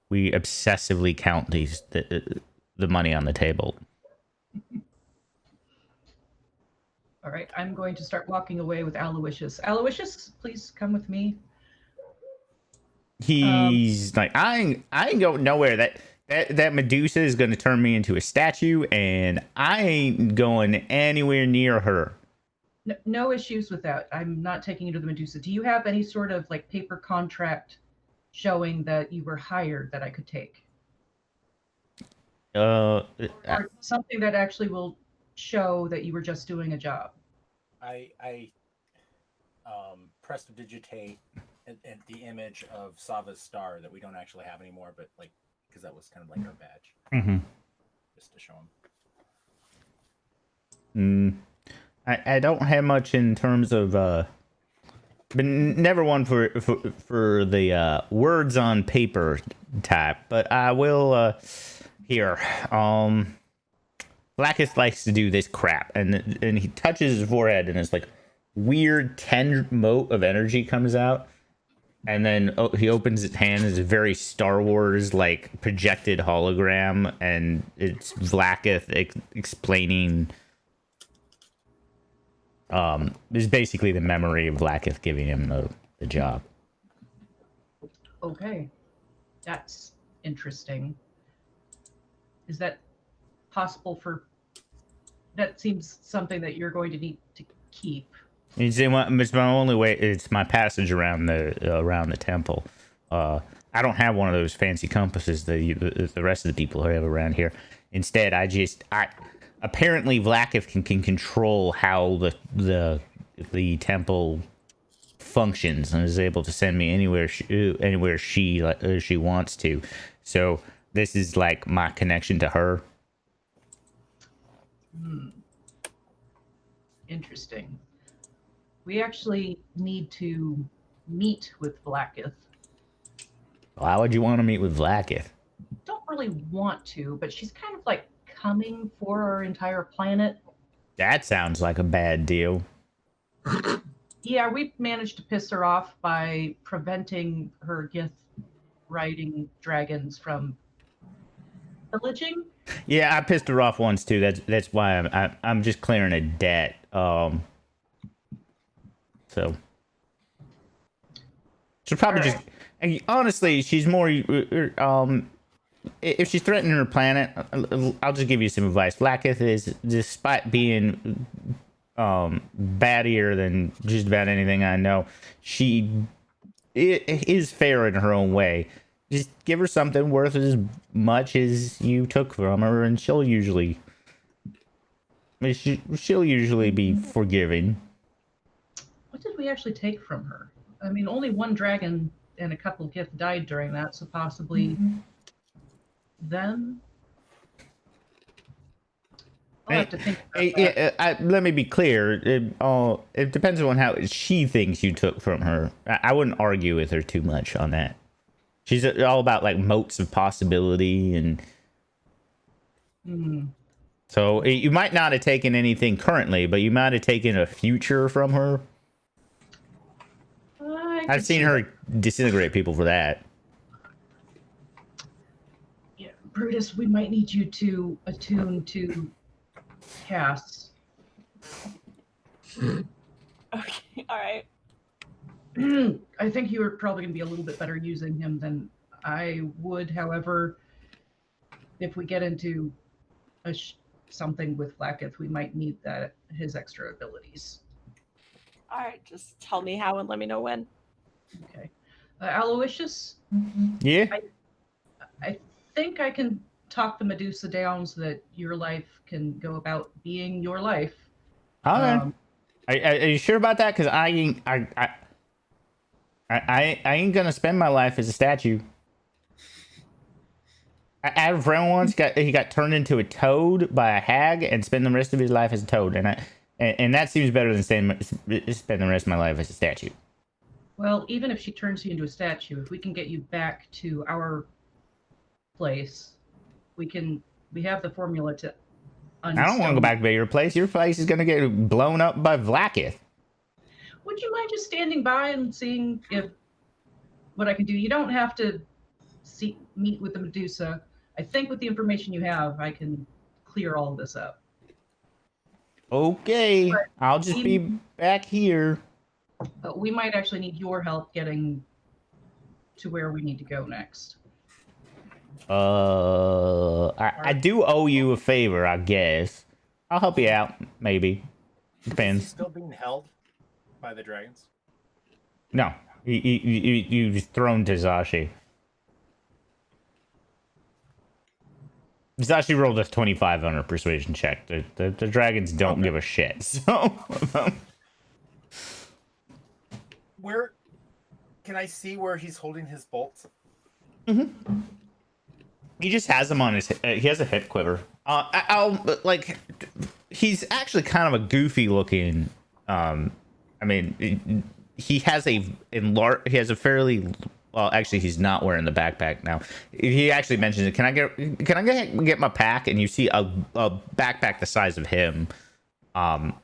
We obsessively count the money on the table. All right, I'm going to start walking away with Aloysius. Aloysius, please come with me. He's like, I ain't going nowhere. That Medusa is going to turn me into a statue, and I ain't going anywhere near her. No issues with that. I'm not taking you to the Medusa. Do you have any sort of like paper contract showing that you were hired that I could take? Or something that actually will show that you were just doing a job. I prestidigitate the image of Sava's star that we don't actually have anymore, but like because that was kind of like our badge, just to show him. I don't have much in terms of but never one for the words on paper type, but I will here. Blackest likes to do this crap, and he touches his forehead, and it's like weird 10 mote of energy comes out, and then he opens his hand as a very Star Wars like projected hologram, and it's Vlaakith explaining. Is basically the memory of Vlaakith giving him the job. Okay, that's interesting. Is that possible for? That seems something that you're going to need to keep. It's my only way. It's my passage around the temple. I don't have one of those fancy compasses that the rest of the people have around here. Instead, apparently Vlaakith can control how the temple functions and is able to send me anywhere she wants to. So this is like my connection to her. Interesting. We actually need to meet with Vlaakith. Why would you want to meet with Vlaakith? Don't really want to, but she's kind of like coming for our entire planet. That sounds like a bad deal. Yeah, we managed to piss her off by preventing her Gith riding dragons from pillaging. Yeah, I pissed her off once too. That's why I'm just clearing a debt. So she'll probably just. And honestly, she's more. If she's threatening her planet, I'll just give you some advice. Vlaakith is, despite being battier than just about anything I know, she is fair in her own way. Just give her something worth as much as you took from her, and she'll usually be forgiving. What did we actually take from her? I mean, only one dragon and a couple of Gith died during that, so possibly them. I'll have to think about that. Let me be clear. It depends on how she thinks you took from her. I wouldn't argue with her too much on that. She's all about like motes of possibility, and so you might not have taken anything currently, but you might have taken a future from her. I've seen her disintegrate people for that. Yeah, Brutus, we might need you to attune to Cass. Okay, all right. I think you are probably going to be a little bit better using him than I would. However, if we get into something with Vlaakith, we might need his extra abilities. All right, just tell me how and let me know when. Okay. Aloysius, Yeah. I think I can talk the Medusa down so that your life can go about being your life. Okay. Um, Are you sure about that? Because I ain't gonna spend my life as a statue. I had a friend once he got turned into a toad by a hag and spend the rest of his life as a toad, and that seems better than spend the rest of my life as a statue. Well, even if she turns you into a statue, if we can get you back to our place, we have the formula to I don't want to go back to your place. Your place is gonna get blown up by Vlakith. Would you mind just standing by and seeing if what I can do? You don't have to meet with the Medusa. I think with the information you have, I can clear all of this up. Okay, But I'll just be back here. we might actually need your help getting to where we need to go next. I do owe you a favor, I guess. I'll help you out, maybe. Is he Depends. still being held by the dragons? No, you just thrown to Zashi. Zashi rolled a 25 on her persuasion check. The dragons don't give a shit. So, where can I see where he's holding his bolts? he just has them on his. He has a hip quiver. He's actually kind of a goofy looking. I mean, he has a fairly. Well, actually, he's not wearing the backpack now. He actually mentions it. Can I get my pack? And you see a backpack the size of him,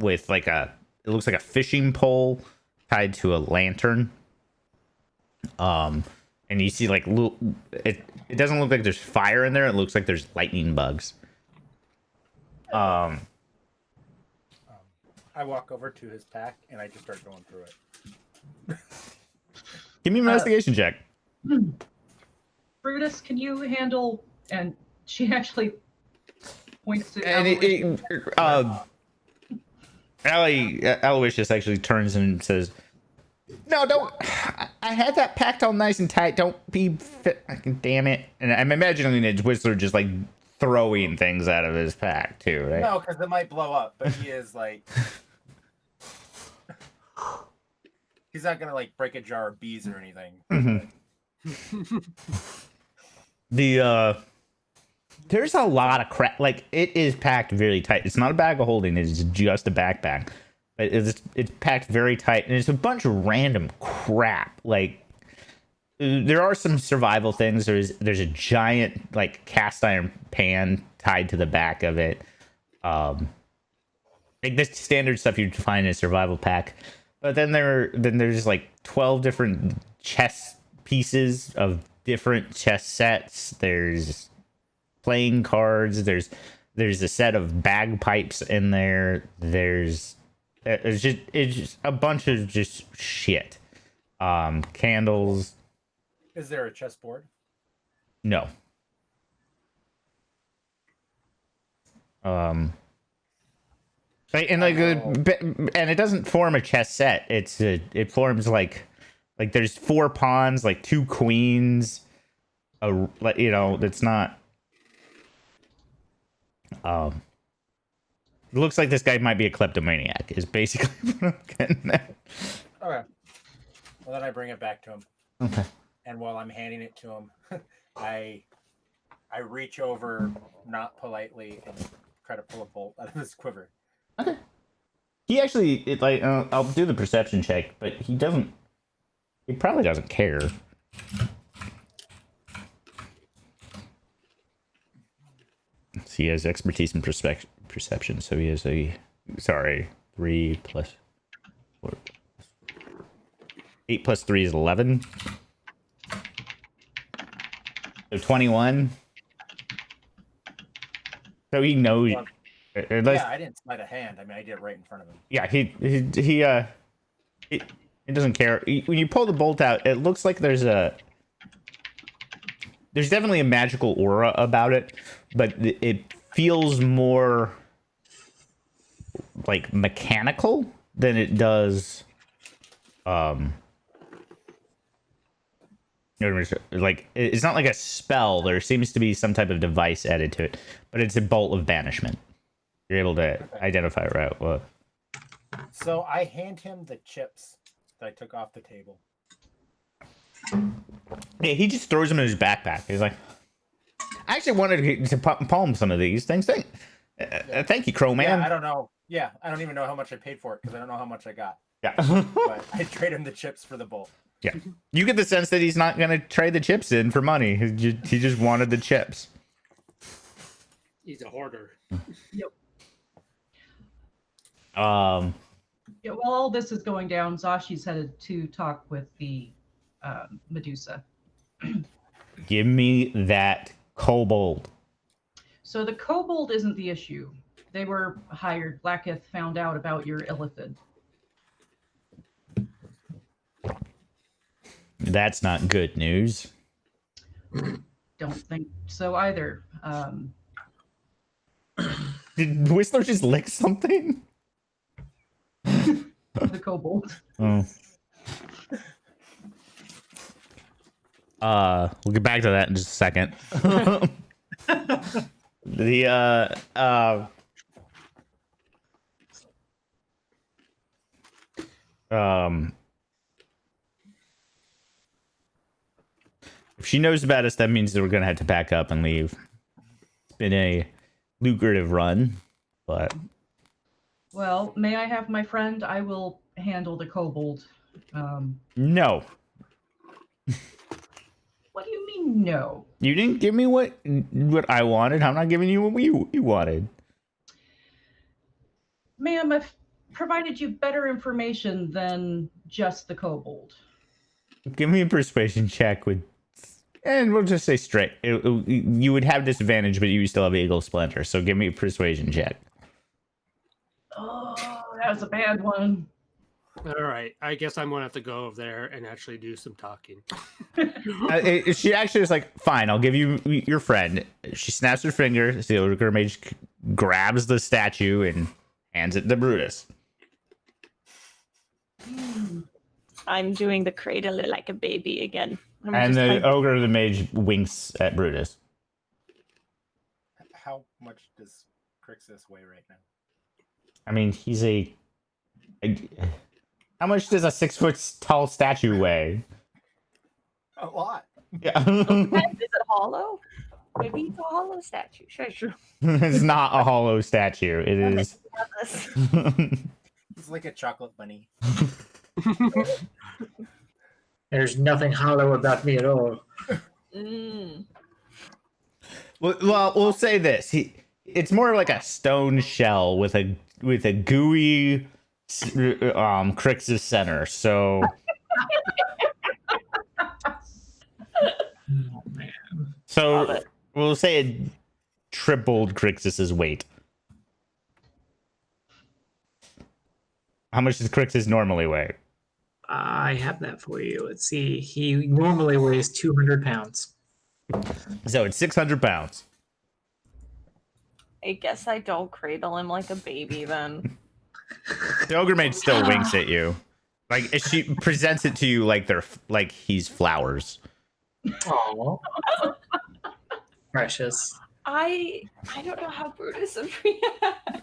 with like it looks like a fishing pole tied to a lantern. And you see like it doesn't look like there's fire in there. It looks like there's lightning bugs. I walk over to his pack and I just start going through it. Give me an investigation check. Brutus, can you handle? And she actually points to. And Aloysius actually turns and says, "No, don't. I had that packed all nice and tight. Don't be fit. Damn it!" And I'm imagining a Whistler just like throwing things out of his pack too, right? No, because it might blow up. But he is like. He's not gonna like break a jar of bees or anything. There's a lot of crap. Like it is packed very tight. It's not a bag of holding. It's just a backpack. But it's packed very tight, and it's a bunch of random crap. Like there are some survival things. There's a giant like cast iron pan tied to the back of it. Like this standard stuff you'd find in a survival pack. But then there's like 12 different chess pieces of different chess sets. There's playing cards. There's a set of bagpipes in there. It's just a bunch of just shit. Candles. Is there a chessboard? No. And it doesn't form a chess set. It forms like there's 4 pawns, like 2 queens. It's not. It looks like this guy might be a kleptomaniac. Is basically what I'm getting at. Okay. Well, then I bring it back to him. Okay. And while I'm handing it to him, I reach over, not politely, and try to pull a bolt out of his quiver. Okay. He actually, I'll do the perception check, but he probably doesn't care. So he has expertise in perception, so he has 3 plus 4. 8 plus 3 is 11. So 21. So he knows. Yeah, I didn't sleight a hand. I mean, I did it right in front of him. Yeah, he doesn't care. When you pull the bolt out, it looks like there's definitely a magical aura about it, but it feels more like mechanical than it does Like, it's not like a spell. There seems to be some type of device added to it, but it's a bolt of banishment. You're able to identify it, right? Well, So I hand him the chips that I took off the table. yeah, he just throws them in his backpack. He's like, I actually wanted to palm some of these things. Thank you, Crow Man. Yeah, I don't know. Yeah, I don't even know how much I paid for it because I don't know how much I got. Yeah. But I trade him the chips for the bolt. Yeah. You get the sense that he's not going to trade the chips in for money. He just wanted the chips. He's a hoarder. Yep. Um. Yeah, while all this is going down, Zashi's headed to talk with the Medusa. Give me that kobold. So the kobold isn't the issue. They were hired. Blacketh found out about your illithid. That's not good news. Don't think so either. Did Whistler just lick something? The kobold. Oh. We'll get back to that in just a second. If she knows about us, that means that we're gonna have to pack up and leave. It's been a lucrative run, but Well, may I have my friend? I will handle the kobold. no. What do you mean, no? You didn't give me what I wanted. I'm not giving you what you wanted. Ma'am, I've provided you better information than just the kobold. Give me a persuasion check with, and we'll just say straight. You would have disadvantage, but you still have Eagle Splinter. So give me a persuasion check. Oh, that was a bad one. All right, I guess I'm gonna have to go over there and actually do some talking. She actually is like, fine, I'll give you your friend. She snaps her finger. The ogre mage grabs the statue and hands it to Brutus. I'm doing the cradle like a baby again. And the ogre, the mage, winks at Brutus. How much does Crixus weigh right now? I mean, he's how much does a 6 foot tall statue weigh? A lot. Yeah. Is it hollow? Maybe it's a hollow statue. Sure. It's not a hollow statue. It is. It's like a chocolate bunny. There's nothing hollow about me at all. Well, we'll say this. It's more like a stone shell with a gooey Crixus center. So Oh, man. so we'll say it tripled Crixus's weight. How much does Crixus normally weigh? I have that for you. Let's see. He normally weighs 200 pounds. So it's 600 pounds. I guess I don't cradle him like a baby then. The ogre mage still winks at you. Like she presents it to you like he's flowers. Oh, precious. I don't know how Brutus would react.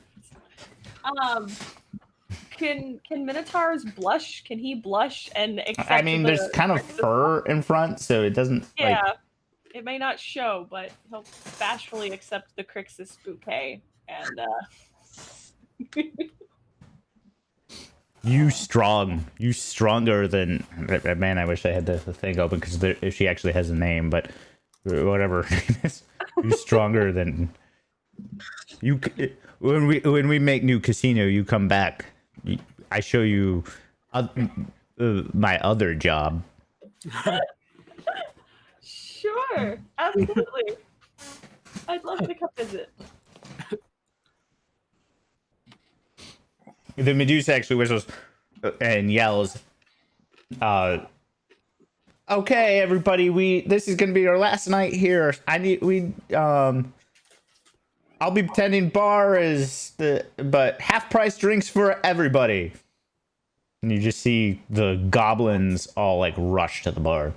Can Minotaurs blush? Can he blush and accept? I mean, there's kind of fur in front, so it doesn't. Yeah, Like, it may not show, but he'll bashfully accept the Crixus bouquet and. You stronger than man. I wish I had the thing open because if she actually has a name, but whatever her name is, you stronger than you. When we make new casino, you come back. I show you my other job. Sure, absolutely. I'd love to come visit. The Medusa actually whistles and yells, okay, everybody, this is gonna be our last night here. I'll be pretending bar but half price drinks for everybody. And you just see the goblins all like rush to the bar.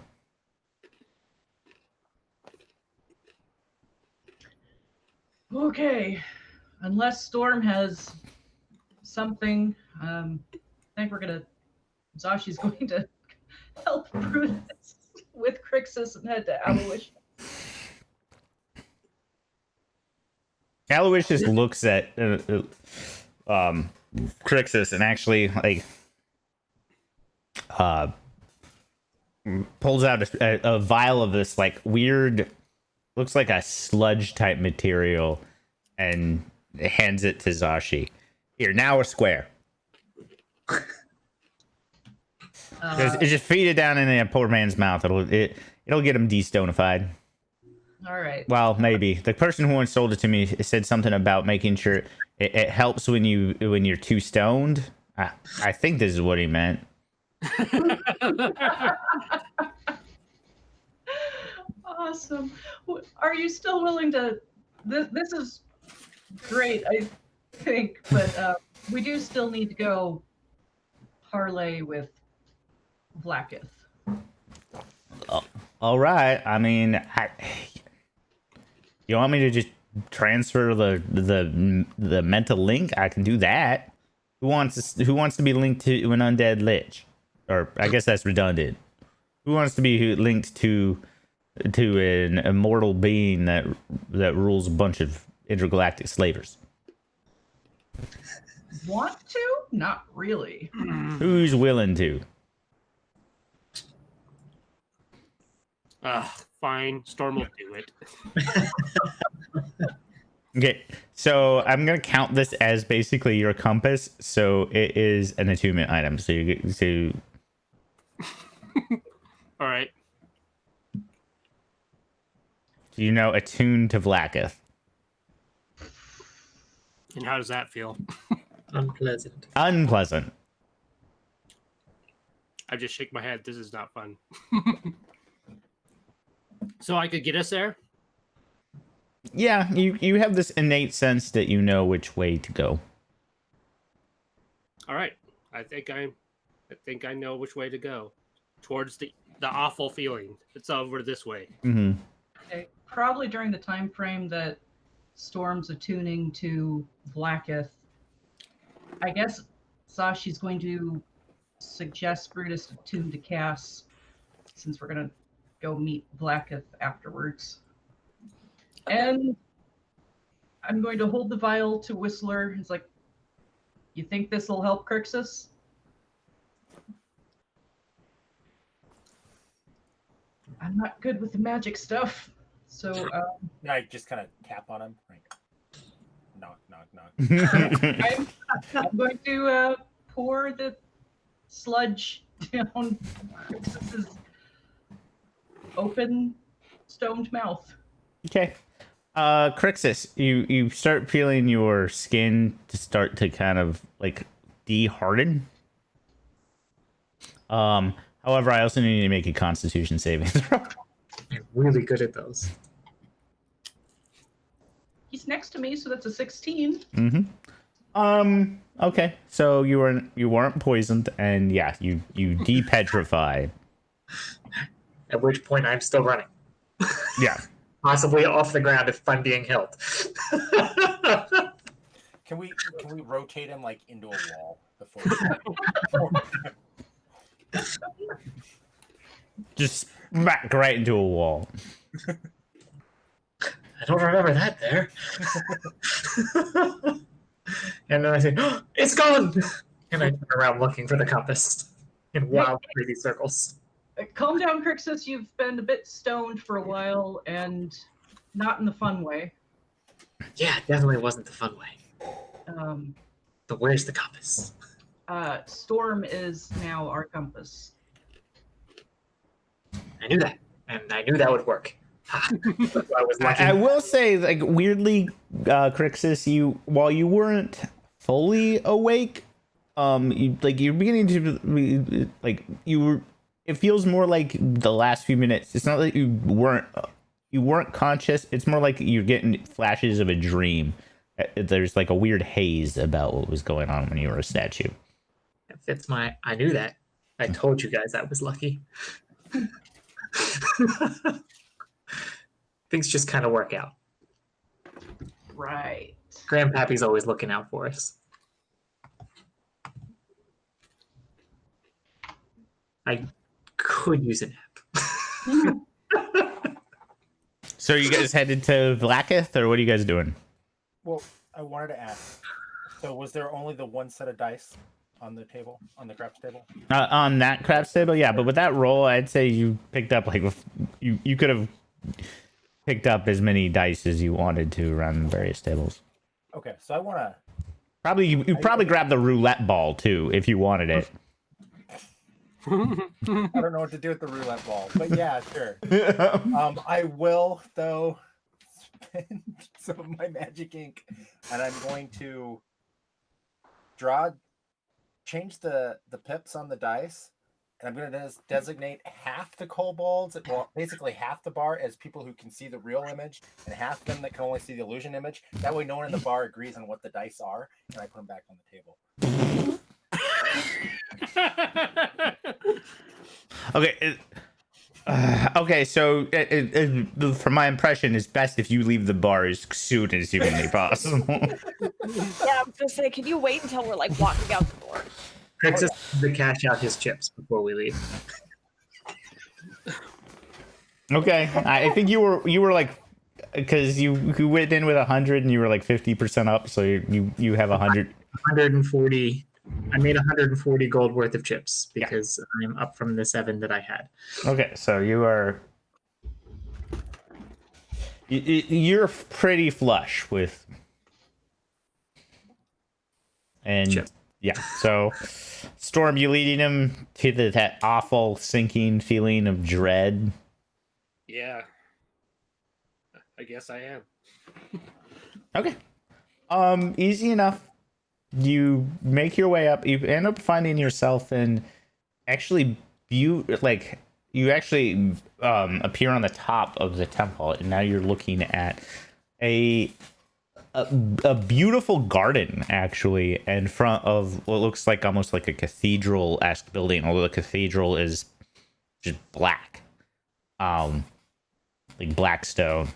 Okay, unless Storm has something, I think Zashi's going to help Brutus with Crixus and head to Aloysius. Aloysius just looks at Crixus and actually pulls out a vial of this like weird, looks like a sludge type material, and hands it to Zashi. Here, now a square. Just feed it down in that poor man's mouth. It'll get him de-stonified. All right. Well, maybe the person who once sold it to me said something about making sure it helps when you're too stoned. I think this is what he meant. Awesome. Are you still willing to? This is great, I think, but we do still need to go parlay with Blacketh. All right. I mean, you want me to just transfer the mental link? I can do that. Who wants to be linked to an undead lich? Or I guess that's redundant. Who wants to be linked to an immortal being that rules a bunch of intergalactic slavers? Want to? Not really. Who's willing to? Fine. Storm will do it. Okay, so I'm gonna count this as basically your compass. So it is an attunement item. So you get to. All right. So you know, attuned to Vlaakith. And how does that feel? Unpleasant. Unpleasant. I just shake my head. This is not fun. So I could get us there? Yeah, you have this innate sense that you know which way to go. All right. I think I know which way to go. Towards the awful feeling. It's over this way. Mm-hmm. Okay. Probably during the time frame that Storm's attuning to Blacketh, I guess Sashi's going to suggest Brutus to tune to Cass, since we're gonna go meet Blacketh afterwards. And I'm going to hold the vial to Whistler. He's like, "You think this will help Crixus?" I'm not good with the magic stuff, so I just kind of tap on him. Like, knock, knock, knock. I'm going to pour the sludge down Crixus's open, stoned mouth. Okay. Crixus, you start feeling your skin to start to kind of like de-harden. However, I also need to make a Constitution saving throw. I'm really good at those. He's next to me, so that's a 16. Mm-hmm. Okay. So you weren't poisoned, and yeah, you de-petrified. At which point I'm still running. Yeah. Possibly off the ground if I'm being held. Can we rotate him like into a wall before? Just smack right into a wall. I don't remember that there. And then I say, "Oh, it's gone!" And I turn around looking for the compass in wild, crazy circles. Calm down, Crixus. You've been a bit stoned for a while, and not in the fun way. Yeah, it definitely wasn't the fun way. But where's the compass? Storm is now our compass. I knew that, and I knew that would work. Ha. So I was lucky. I will say, like, weirdly, Crixus, while you weren't fully awake, you're beginning to it feels more like the last few minutes. It's not that you weren't conscious. It's more like you're getting flashes of a dream. There's like a weird haze about what was going on when you were a statue. That fits I knew that. I told you guys I was lucky. Things just kind of work out. Right. Grandpappy's always looking out for us. I could use a nap. So you guys headed to Vlakith, or what are you guys doing? Well, I wanted to ask. So, was there only the one set of dice on the table, on the craps table? On that craps table, yeah. But with that roll, I'd say you picked up like you could have picked up as many dice as you wanted to around various tables. Okay, so I want to. Probably you probably grabbed the roulette ball too if you wanted it. I don't know what to do with the roulette ball, but yeah, sure. I will though spend some of my magic ink, and I'm going to change the pips on the dice, and I'm going to designate half the kobolds, well, basically half the bar as people who can see the real image, and half them that can only see the illusion image. That way, no one in the bar agrees on what the dice are, and I put them back on the table. Okay. Okay, so from my impression, it's best if you leave the bar as soon as humanly possible. Yeah, I was gonna say, can you wait until we're like walking out the door? Crixus to cash out his chips before we leave. Okay, I think you were like, because you went in with 100 and you were like 50% up, so you have 100. 140. I made 140 gold worth of chips because I'm up from the 7 that I had. Okay, so you're pretty flush with, and Chips. yeah. So Storm, you leading him to that awful sinking feeling of dread. Yeah. I guess I am. Okay. Easy enough. You make your way up. You end up finding yourself in actually you actually appear on the top of the temple, and now you're looking at a beautiful garden actually in front of what looks like almost like a cathedral-esque building, although the cathedral is just black, like black stone.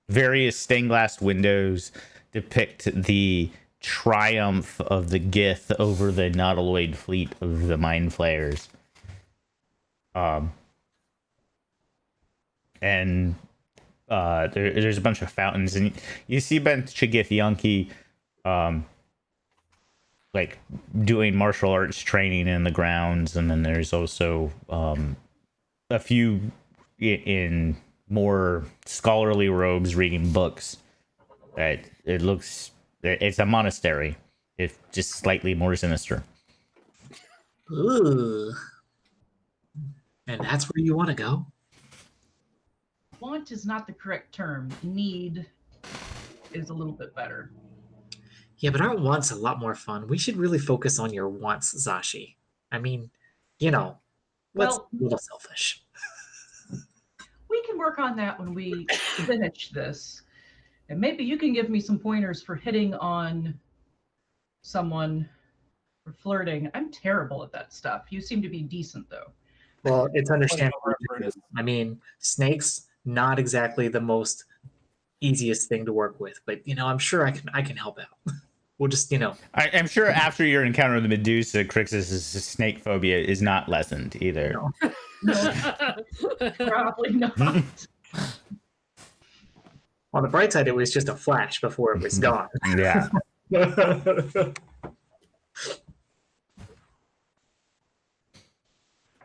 Various stained glass windows depict the triumph of the Gith over the Nautiloid fleet of the Mind Flayers. And there's a bunch of fountains, and you see a bunch of Githyanki like doing martial arts training in the grounds, and then there's also a few in more scholarly robes reading books. That it's a monastery, if just slightly more sinister. Ooh. And that's where you want to go? Want is not the correct term. Need is a little bit better. Yeah, but our wants a lot more fun. We should really focus on your wants, Zashi. I mean, let's Well- be a little selfish. We can work on that when we finish this. And maybe you can give me some pointers for hitting on someone or flirting. I'm terrible at that stuff. You seem to be decent, though. Well, it's understandable. Brutus. I mean, snakes, not exactly the most easiest thing to work with, but I'm sure I can help out. We'll just, I'm sure after your encounter with the Medusa, Crixus' snake phobia is not lessened either. No. No, probably not. On the bright side, it was just a flash before it was gone. Yeah.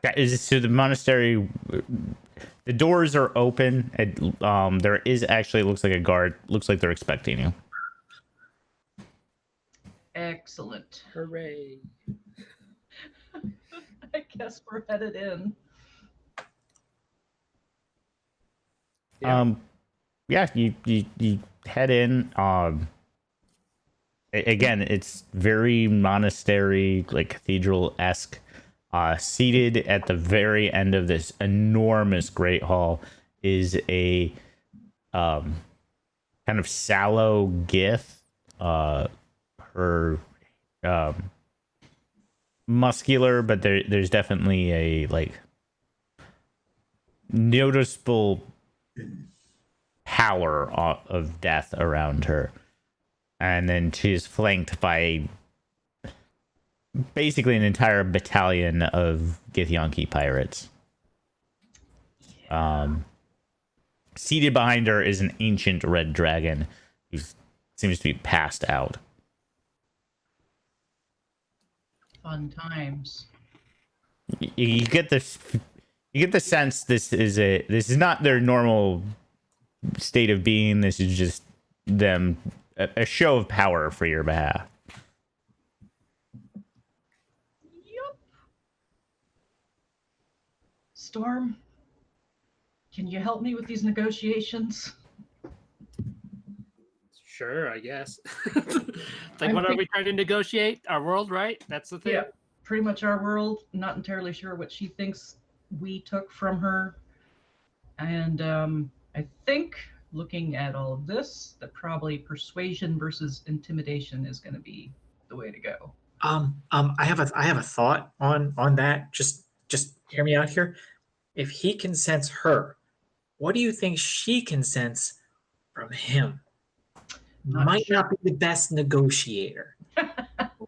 Yeah, so the monastery, the doors are open. There is actually, looks like a guard. Looks like they're expecting you. Excellent. Hooray. I guess we're headed in. Yeah. Yeah, you head in. Again, it's very monastery, like cathedral-esque. Seated at the very end of this enormous great hall is a kind of sallow Gith. Her muscular, but there's definitely a like noticeable pallor of death around her. And then she's flanked by basically an entire battalion of Githyanki pirates. Seated behind her is an ancient red dragon who seems to be passed out. Fun times. You get this. You get the sense this is not their normal state of being. This is just them a show of power for your behalf. Yup. Storm, can you help me with these negotiations? Sure, I guess. What are we trying to negotiate? Our world, right? That's the thing. Yeah, pretty much our world. Not entirely sure what she thinks we took from her. And I think, looking at all of this, that probably persuasion versus intimidation is going to be the way to go. I have a thought on that. Just hear me out here. If he can sense her, what do you think she can sense from him? Might not be the best negotiator.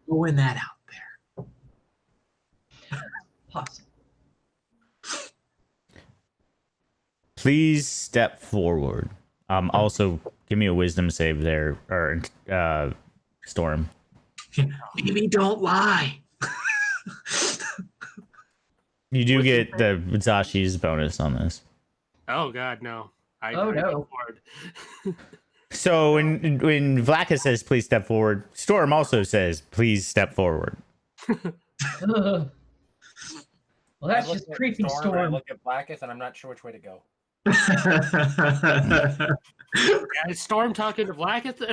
Throwing that out there. Possible. Please step forward. Also, give me a wisdom save there, or Storm. Baby, don't lie. You do get the Zashi's bonus on this. Oh God, no! Oh, no. So when Vlaka says please step forward, Storm also says please step forward. Ugh. Well, that's just creepy, I Storm. look at Blackus, and I'm not sure which way to go. Is Storm talking to Blackett? No,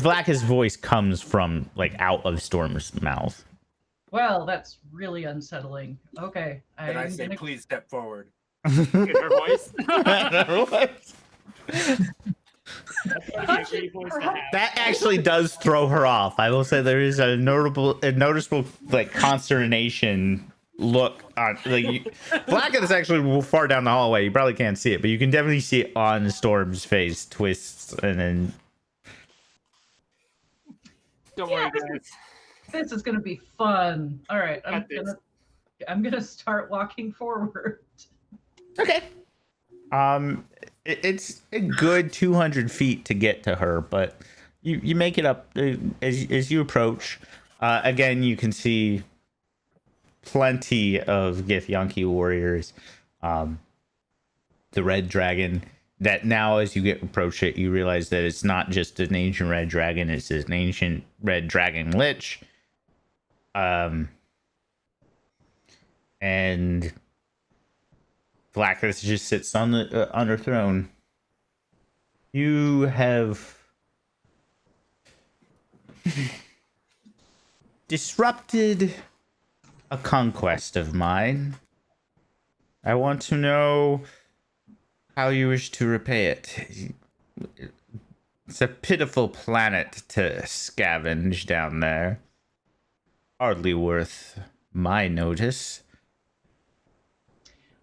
Vlaka's voice comes from like out of Storm's mouth. Well, that's really unsettling. Okay. And I say, please step forward. In her voice. That actually does throw her off. I will say there is a noticeable like consternation look on Blackett is actually far down the hallway. You probably can't see it, but you can definitely see it on Storm's face, twists, and then Don't worry, guys. This is gonna be fun. All right, I'm gonna start walking forward. okay. It's a good 200 feet to get to her, but you make it up as you approach. Again, you can see plenty of Githyanki warriors. The red dragon. That now, as you approach it, you realize that it's not just an ancient red dragon; it's an ancient red dragon lich. And Blacklist just sits on her throne. You have disrupted a conquest of mine. I want to know how you wish to repay it. It's a pitiful planet to scavenge down there. Hardly worth my notice.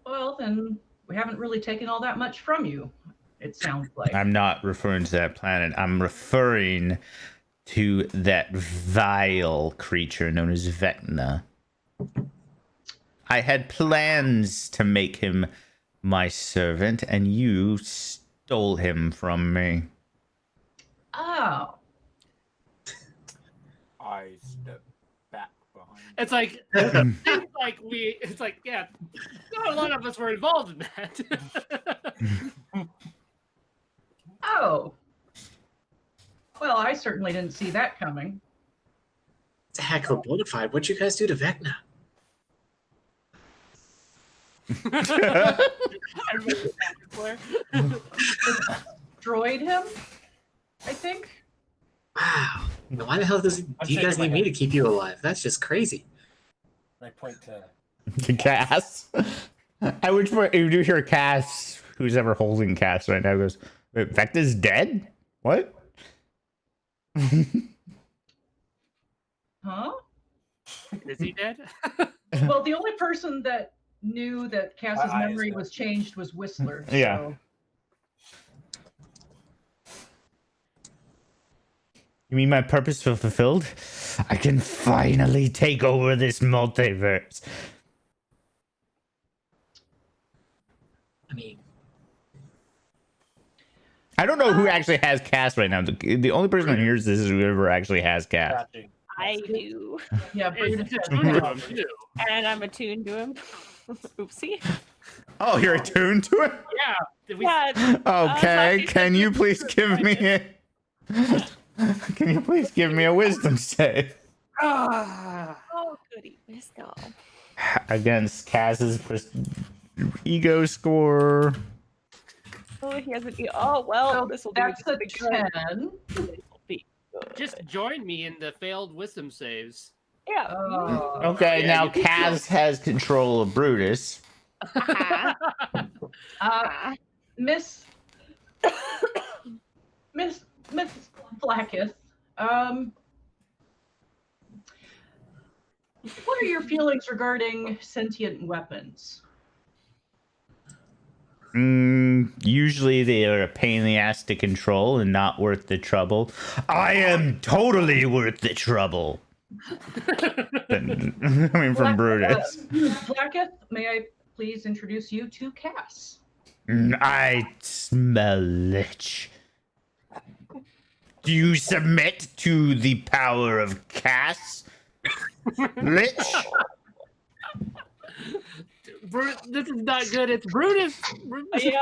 Well, then we haven't really taken all that much from you, it sounds like. I'm not referring to that planet. I'm referring to that vile creature known as Vecna. I had plans to make him my servant, and you stole him from me. Oh. I step back behind. It's like yeah, not a lot of us were involved in that. Oh. Well, I certainly didn't see that coming. It's a heck of a bona fide. What'd you guys do to Vecna? Destroyed him, I think. Wow. Why the hell do you guys need me to keep you alive? That's just crazy. I point to Cass. At which point you do hear Cass, who's ever holding Cass right now, goes, Vecna's dead? What? Huh? Is he dead? Well, the only person that knew that Cass's My eyes memory go. was changed was Whistler. Yeah. So. You mean my purpose fulfilled? I can finally take over this multiverse. I mean, I don't know who actually has cast right now. The only person that hears this is whoever actually has cast. Scratching. I do. Yeah, Brutus It's has attuned to powers. him too. And I'm attuned to him. Oopsie. Oh, you're attuned to it? Yeah. Did we, Yeah. Okay, Sasha can said you this please was give me right. Can you please give me a wisdom save? Ah. Oh, goody. Wisdom. Against Kaz's ego score. Oh, he has an. Oh, well, So this will do. that's a just be good. 10. This will be good. Just join me in the failed wisdom saves. Yeah. Okay, Yeah, now you can Kaz has control of Brutus. Miss Blacketh, what are your feelings regarding sentient weapons? Usually they are a pain in the ass to control and not worth the trouble. I am totally worth the trouble. Coming from Brutus. Blacketh, may I please introduce you to Cass? I smell lich. Do you submit to the power of Cass? Lich? This is not good. It's Brutus. Yep.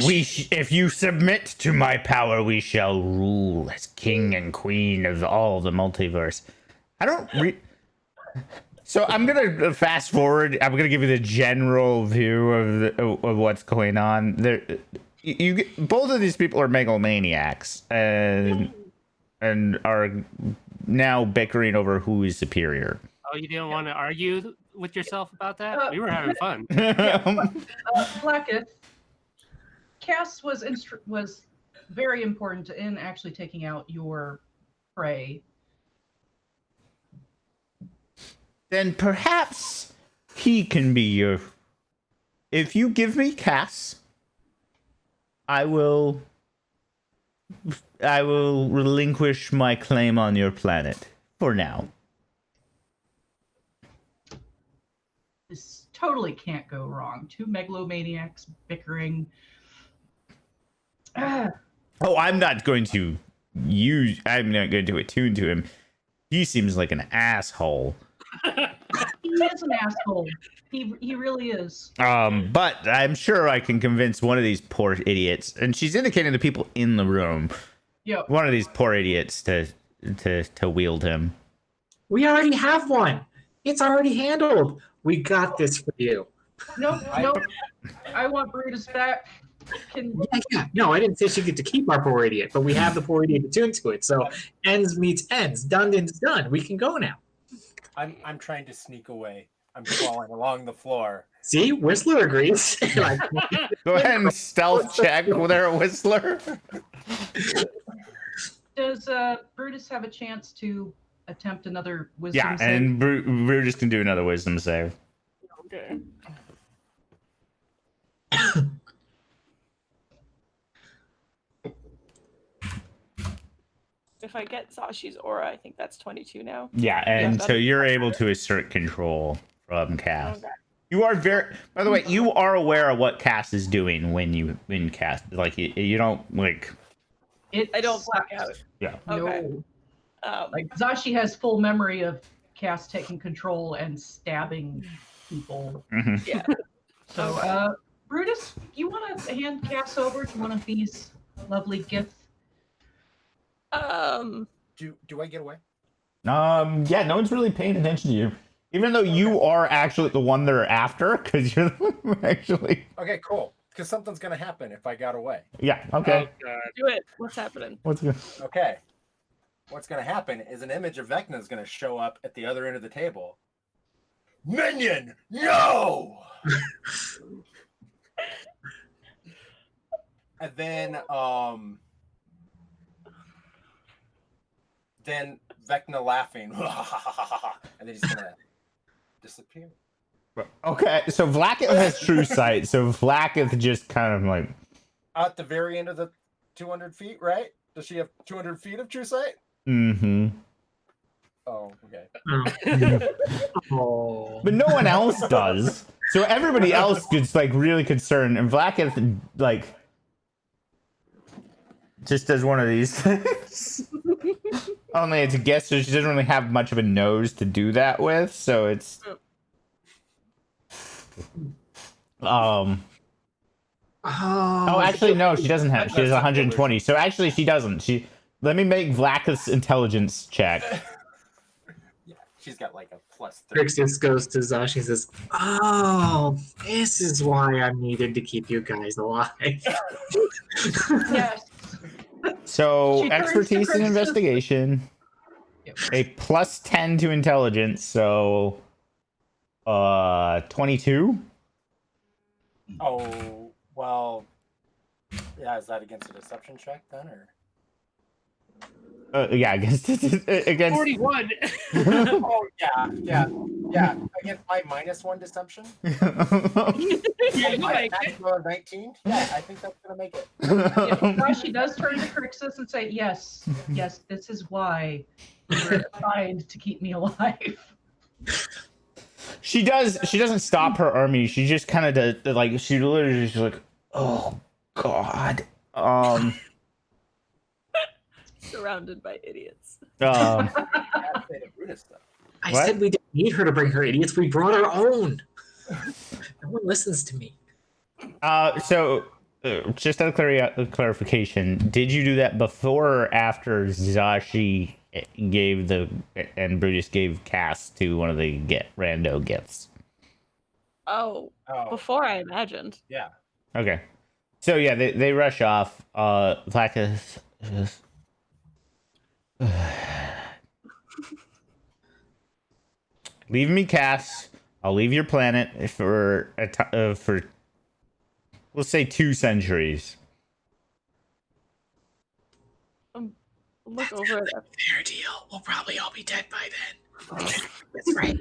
If you submit to my power, we shall rule as king and queen of all the multiverse. I don't So I'm gonna fast forward. I'm gonna give you the general view of what's going on. There, both of these people are megalomaniacs and are now bickering over who is superior. Oh, you didn't want to argue with yourself about that? We were having fun. Blacketh, Cass was very important in actually taking out your prey. Then perhaps he can be your. If you give me Cass, I will relinquish my claim on your planet for now. This totally can't go wrong. Two megalomaniacs bickering. Oh, I'm not going to attune to him. He seems like an asshole. He is an asshole. He really is. But I'm sure I can convince one of these poor idiots, and she's indicating the people in the room. Yep. One of these poor idiots to wield him. we already have one. It's already handled. We got this for you. Nope. I want Brutus back. Yeah. No, I didn't say she get to keep our poor idiot, but we have the poor idiot attuned to it. So ends meets ends. Done is done. We can go now. I'm trying to sneak away. I'm crawling along the floor. See, Whistler agrees. Like, Go ahead and stealth check with our Whistler. Does Brutus have a chance to attempt another wisdom Yeah, save? and Brutus can do another wisdom save. Okay. If I get Sashi's aura, I think that's 22 now. Yeah, and Yeah, so you're able to assert control from Cass. Okay. You are by the way, you are aware of what Cass is doing when Cass, like, you don't, like... I don't black sucks. out. Yeah. Okay. No. Like Zashi has full memory of Cass taking control and stabbing people. Mhm. Yeah. So, Brutus, you want to hand Cass over to one of these lovely gifts? Do I get away? Yeah, no one's really paying attention to you. Even though you are actually the one they're after, because you're the one who actually... Okay, cool. Because something's gonna happen if I got away. Yeah, okay. Oh, God. Do it. What's happening? What's good? Okay. What's gonna happen is an image of Vecna is gonna show up at the other end of the table. Minion, no! And then Vecna laughing, and then he's gonna disappear. Okay, so Vlaakith has true sight, so Vlaakith just kind of like... At the very end of the 200 feet, right? Does she have 200 feet of true sight? Mm-hmm. Oh, okay. Oh. But no one else does. So everybody else gets like really concerned, and Vlaakith like just does one of these things. Only it's a guess, so she doesn't really have much of a nose to do that with. So it's Oh, actually no, she doesn't have. She has 120. So actually she doesn't. Let me make Vlaakith's intelligence check. Yeah, she's got like a plus 30. Crixus goes to Zashi and says, "Oh, this is why I'm needed to keep you guys alive." Yes. So She turns to expertise in Crixus. investigation, Yep. a plus 10 to intelligence, so 22. Oh, well, yeah, is that against a deception check then, or? Yeah, against 41. Oh, yeah. Against my -1 deception? Yeah, you My make attack it. roll of 19? Yeah, I think that's gonna make it. She does turn to Crixus and say, yes, this is why you're assigned to keep me alive. She doesn't stop her army. She just kind of does, like, she literally just like, oh god. Surrounded by idiots. Gotta say to Brutus, though. I What? said we didn't need her to bring her idiots. We brought our own. No one listens to me. So just out of clarification, did you do that before or after Zashi gave and Brutus gave Cass to one of the rando gifts? Oh, Oh, before I imagined. yeah. Okay. So yeah, they rush off. Vlaakith just... Leave me, Cass. I'll leave your planet for let's say 2 centuries. Look over at that. Fair deal. We'll probably all be dead by then. That's right.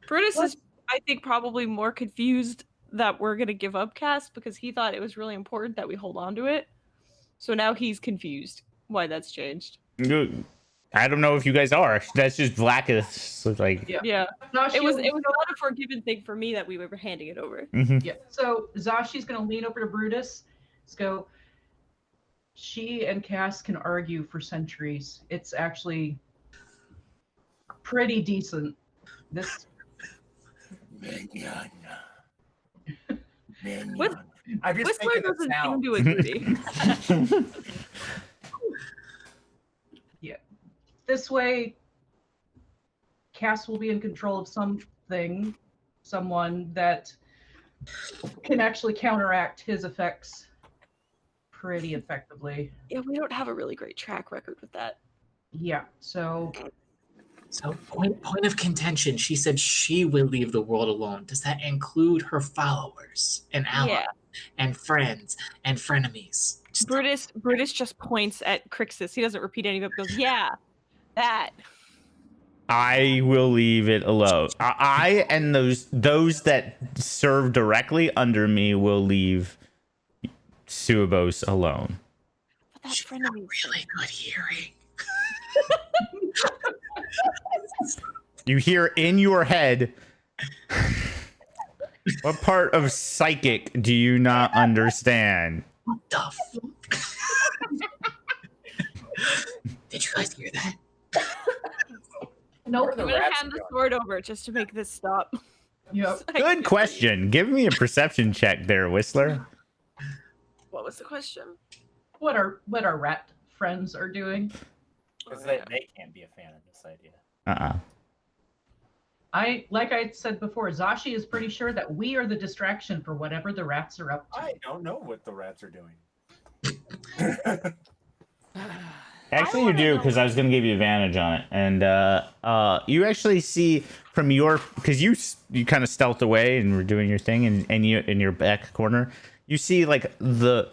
Brutus is, I think, probably more confused that we're gonna give up Cass because he thought it was really important that we hold on to it. So now he's confused why that's changed. I don't know if you guys are. That's just Vlaakith's like. Yeah. Zashi It was will- not a forgiven thing for me that we were handing it over. Mhm. Yeah. So Zashi's going to lean over to Brutus. Let's go. She and Cass can argue for centuries. It's actually pretty decent. This. Minion. With- I'm just Whistler thinking the doesn't seem sound. to agree. This way, Cass will be in control of someone that can actually counteract his effects pretty effectively. Yeah, we don't have a really great track record with that. Yeah. So So point of contention. She said she will leave the world alone. Does that include her followers and allies Yeah. and friends and frenemies? Just Brutus just points at Crixus. He doesn't repeat any of it. Goes, yeah, that. I will leave it alone. I and those that serve directly under me will leave Suabos alone. But that's she's got frenemies. really good hearing. You hear in your head. What part of psychic do you not understand? What the Did you guys hear that? nope. Where the I'm gonna rats hand the going? sword over just to make this stop. Yep. Good question. Give me a perception check there, Whistler. What was the question? What our rat friends are doing. Because they can't be a fan of this idea. Like I said before, Zashi is pretty sure that we are the distraction for whatever the rats are up to. I don't know what the rats are doing. Actually, you do, because I was going to give you advantage on it. And you actually see from because you kind of stealthed away and were doing your thing, and you in your back corner, you see like the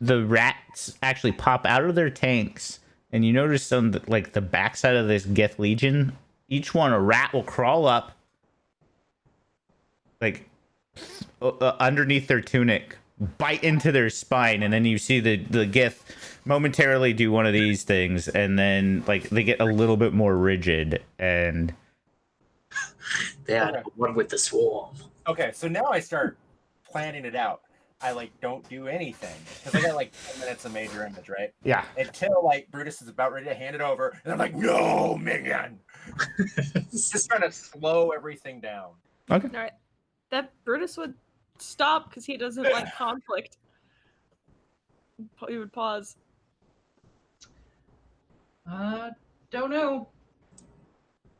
rats actually pop out of their tanks and you notice on the backside of this Gith Legion, each one a rat will crawl up, like underneath their tunic, bite into their spine, and then you see the Gith momentarily do one of these things, and then like they get a little bit more rigid, and They are one with the swarm. Okay, so now I start planning it out. I like don't do anything because I got like 10 minutes of major image, right? yeah. Until like Brutus is about ready to hand it over, and I'm like, no, minion. Just trying to slow everything down. Okay. All right. That Brutus would stop because he doesn't like conflict. He would pause. Don't know.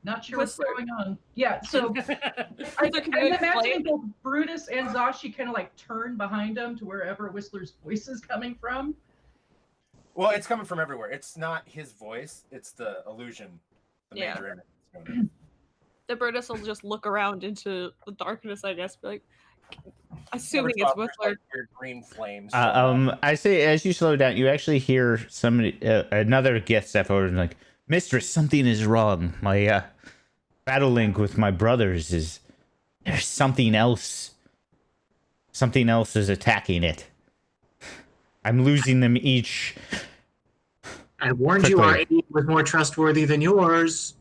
Not sure Whistler. what's going on. Yeah, so I'm Whistler, can you imagining explain? both Brutus and Zashi kind of like turn behind him to wherever Whistler's voice is coming from. Well, it's coming from everywhere. It's not his voice; it's the illusion. The Yeah. major image is going on. The Brutus will just look around into the darkness, I guess, be like, assuming Never it's thought there's, Whistler. like, weird green flames. showing up. I say as you slow down, you actually hear somebody, another Gith step over and like, Mistress, something is wrong. My battle link with my brothers is there's something else. Something else is attacking it. I'm losing them each. I warned you our Quickly. aid was more trustworthy than yours.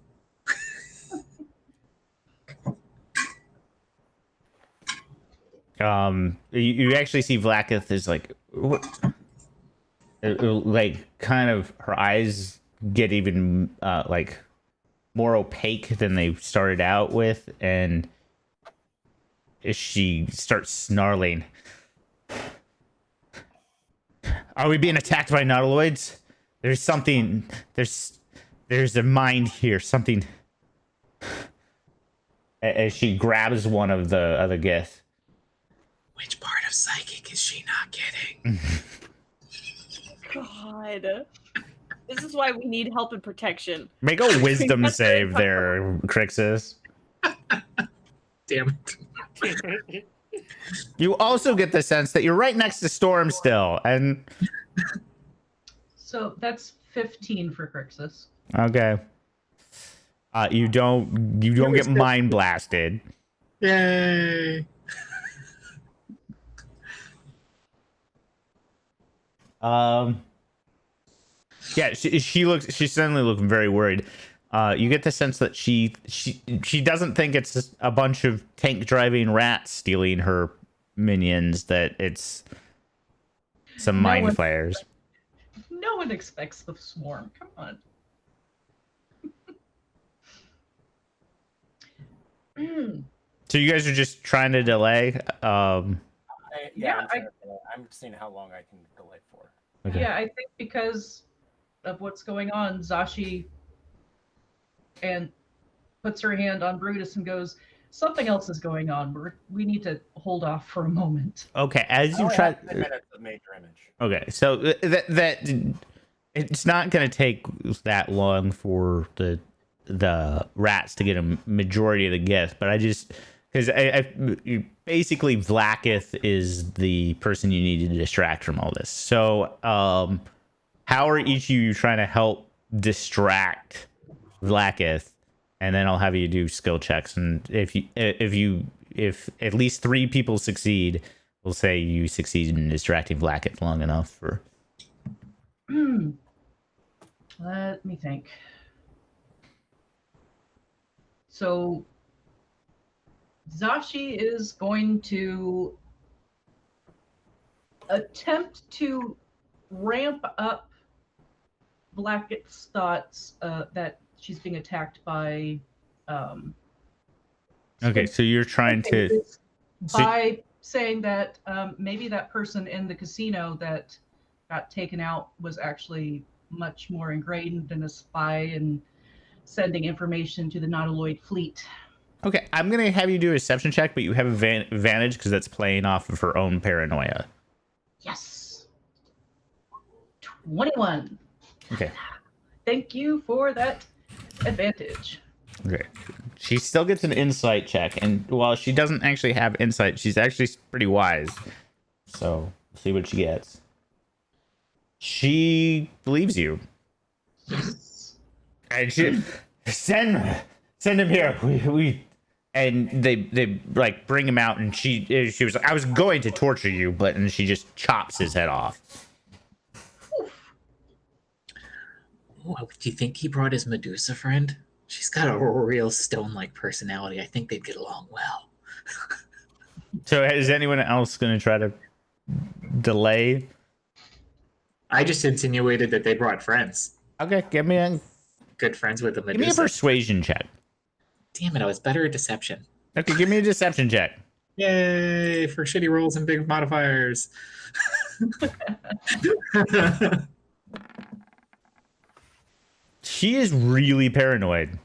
You actually see Vlaakith is like, what? Like kind of her eyes get even like more opaque than they started out with, and she starts snarling. Are we being attacked by nautiloids? There's something. There's a mind here. Something. As she grabs one of the other Gith. Which part of psychic is she not getting? God. This is why we need help and protection. Make a wisdom save there, Crixus. Damn it. You also get the sense that you're right next to Storm still, and So that's 15 for Crixus. okay. You don't get mind blasted. Yay. Yeah, she's suddenly looking very worried. You get the sense that she doesn't think it's a bunch of tank driving rats stealing her minions, that it's some No mind one- flayers. No one expects the swarm. Come on. So you guys are just trying to delay. Yeah, I'm seeing how long I can delay for. Okay. Yeah, I think because of what's going on, Zashi and puts her hand on Brutus and goes, something else is going on. We need to hold off for a moment. Okay, as I you only try. have 10 minutes of major image. Okay, so that it's not going to take that long for the rats to get a majority of the gifts, but I just because basically Vlaakith is the person you need to distract from all this. So how are each of you trying to help distract Vlaakith? And then I'll have you do skill checks, and if at least 3 people succeed, we'll say you succeed in distracting Vlaakith long enough for. Let me think. So Zashi is going to attempt to ramp up Blacket's thoughts that she's being attacked by. Okay, so you're trying to. By saying that maybe that person in the casino that got taken out was actually much more ingrained in a spy and sending information to the Nautiloid fleet. Okay, I'm gonna have you do a deception check, but you have advantage because that's playing off of her own paranoia. Yes. 21. Okay. Thank you for that advantage. Okay. She still gets an insight check, and while she doesn't actually have insight, she's actually pretty wise. So, see what she gets. She believes you. And she send him here. We and they like bring him out, and she was like, I was going to torture you, and she just chops his head off. Oh, do you think he brought his Medusa friend? She's got a real stone-like personality. I think they'd get along well. So is anyone else going to try to delay? I just insinuated that they brought friends. Okay, give me a Good friends with the Medusa. give me a persuasion check. Damn it, I was better at deception. Okay, give me a deception check. Yay, for shitty rolls and big modifiers. She is really paranoid.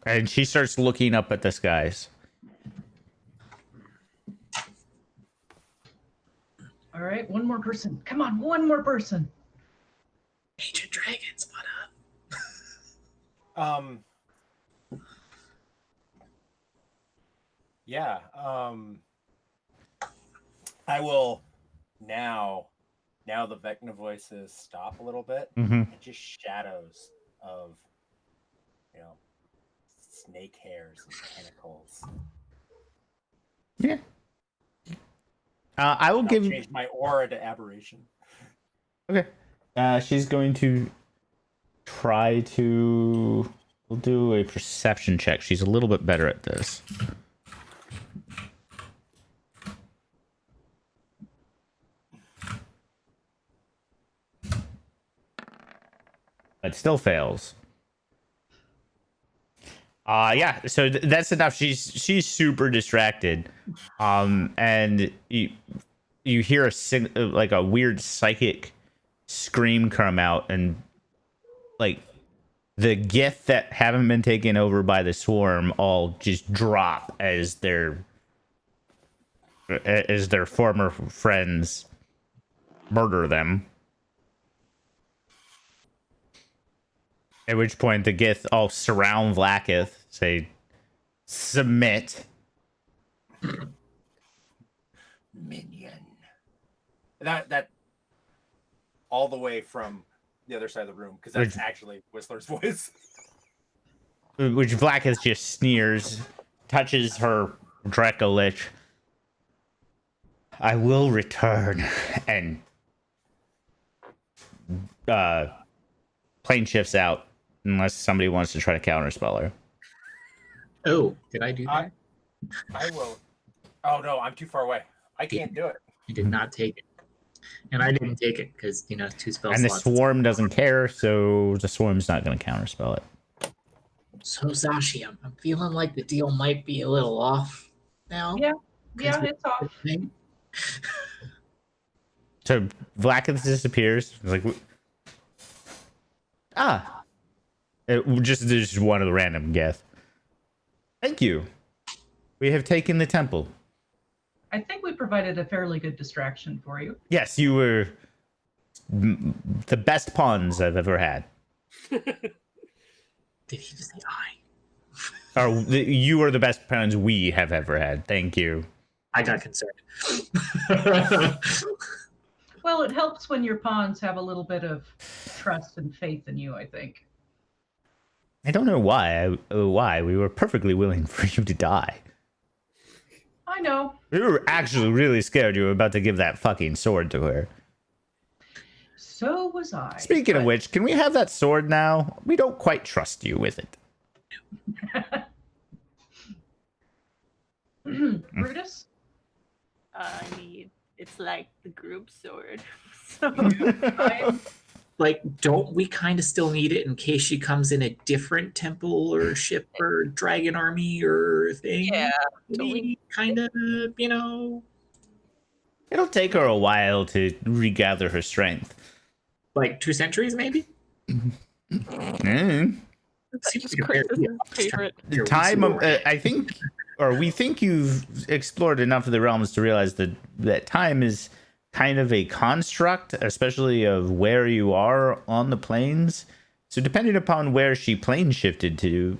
And she starts looking up at the skies. All right, one more person. Come on, one more person. Ancient dragons, what up? Yeah. I will now the Vecna voices stop a little bit. Mm-hmm. Just shadows of, snake hairs and tentacles. Yeah. I will change my aura to aberration. Okay. She's going to try to. We'll do a perception check. She's a little bit better at this. But still fails. Yeah, so that's enough. She's super distracted. And you hear a weird psychic scream come out, and like the Gith that haven't been taken over by the swarm all just drop as their former friends murder them. At which point the Gith all surround Vlaakith, say, submit. Minion. That all the way from the other side of the room, because that's actually Whistler's voice. Which Vlaakith just sneers, touches her Dracolich. I will return, and plane shifts out. Unless somebody wants to try to counterspell her. Oh, did I do that? I will. Oh no, I'm too far away. I can't do it. I did not take it. And I didn't take it because, 2 spell and slots. The swarm doesn't care, so the swarm's not going to counterspell it. So, Zashi, I'm feeling like the deal might be a little off now. Yeah, it's off. So Vlaakith disappears. It's like, just one of the random Geth. Thank you. We have taken the temple. I think we provided a fairly good distraction for you. Yes, you were the best pawns I've ever had. Did he just say I? Or you were the best pawns we have ever had. Thank you. I got concerned. Well, it helps when your pawns have a little bit of trust and faith in you, I think. I don't know why. Why we were perfectly willing for you to die. I know. We were actually really scared you were about to give that fucking sword to her. So was I. Speaking of which, can we have that sword now? We don't quite trust you with it. Brutus? It's like the group sword. So like, don't we kind of still need it in case she comes in a different temple or ship or dragon army or thing? Yeah, we kind of, It'll take her a while to regather her strength. Like 2 centuries, maybe? Mm. Favorite. The time, I think, or we think you've explored enough of the realms to realize that time is kind of a construct, especially of where you are on the planes. So depending upon where she plane shifted to,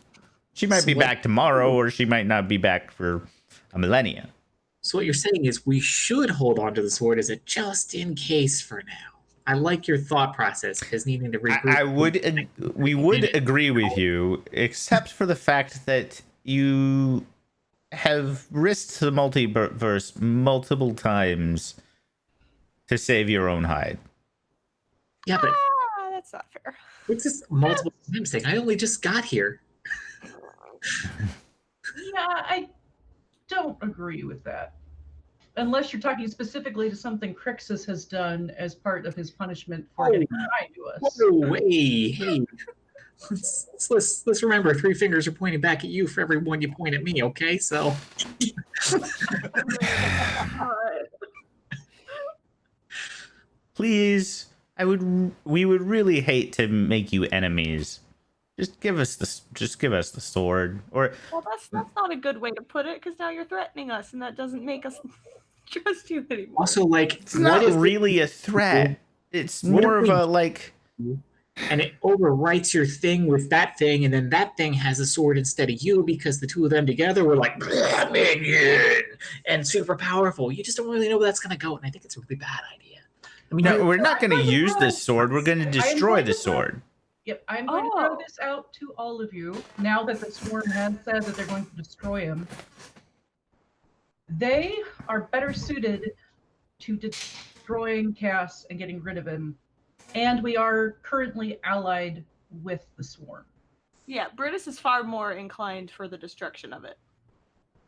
she might be back tomorrow, or she might not be back for a millennia. So what you're saying is we should hold on to the sword as a just in case for now. I like your thought process because needing to regroup. We would agree with you, except for the fact that you have risked the multiverse multiple times to save your own hide. Yeah, but That's not fair. it's just multiple times thing. I only just got here. Yeah, I don't agree with that. Unless you're talking specifically to something Crixus has done as part of his punishment for getting kind to us. Whoa, hey. Let's remember, 3 fingers are pointing back at you for every one you point at me, okay? So Please, we would really hate to make you enemies. Just give us the sword. Or Well, that's not a good way to put it, because now you're threatening us, and that doesn't make us trust you anymore. also, like, it's not really a threat. It's more of a like. And it overwrites your thing with that thing, and then that thing has a sword instead of you because the two of them together were like minion and super powerful. You just don't really know where that's gonna go, and I think it's a really bad idea. I mean, No, we're not going to use this sword. We're going to destroy the sword. Yep, I'm going to throw this out to all of you now that the swarm has said that they're going to destroy him. They are better suited to destroying Cass and getting rid of him, and we are currently allied with the swarm. Yeah, Brutus is far more inclined for the destruction of it.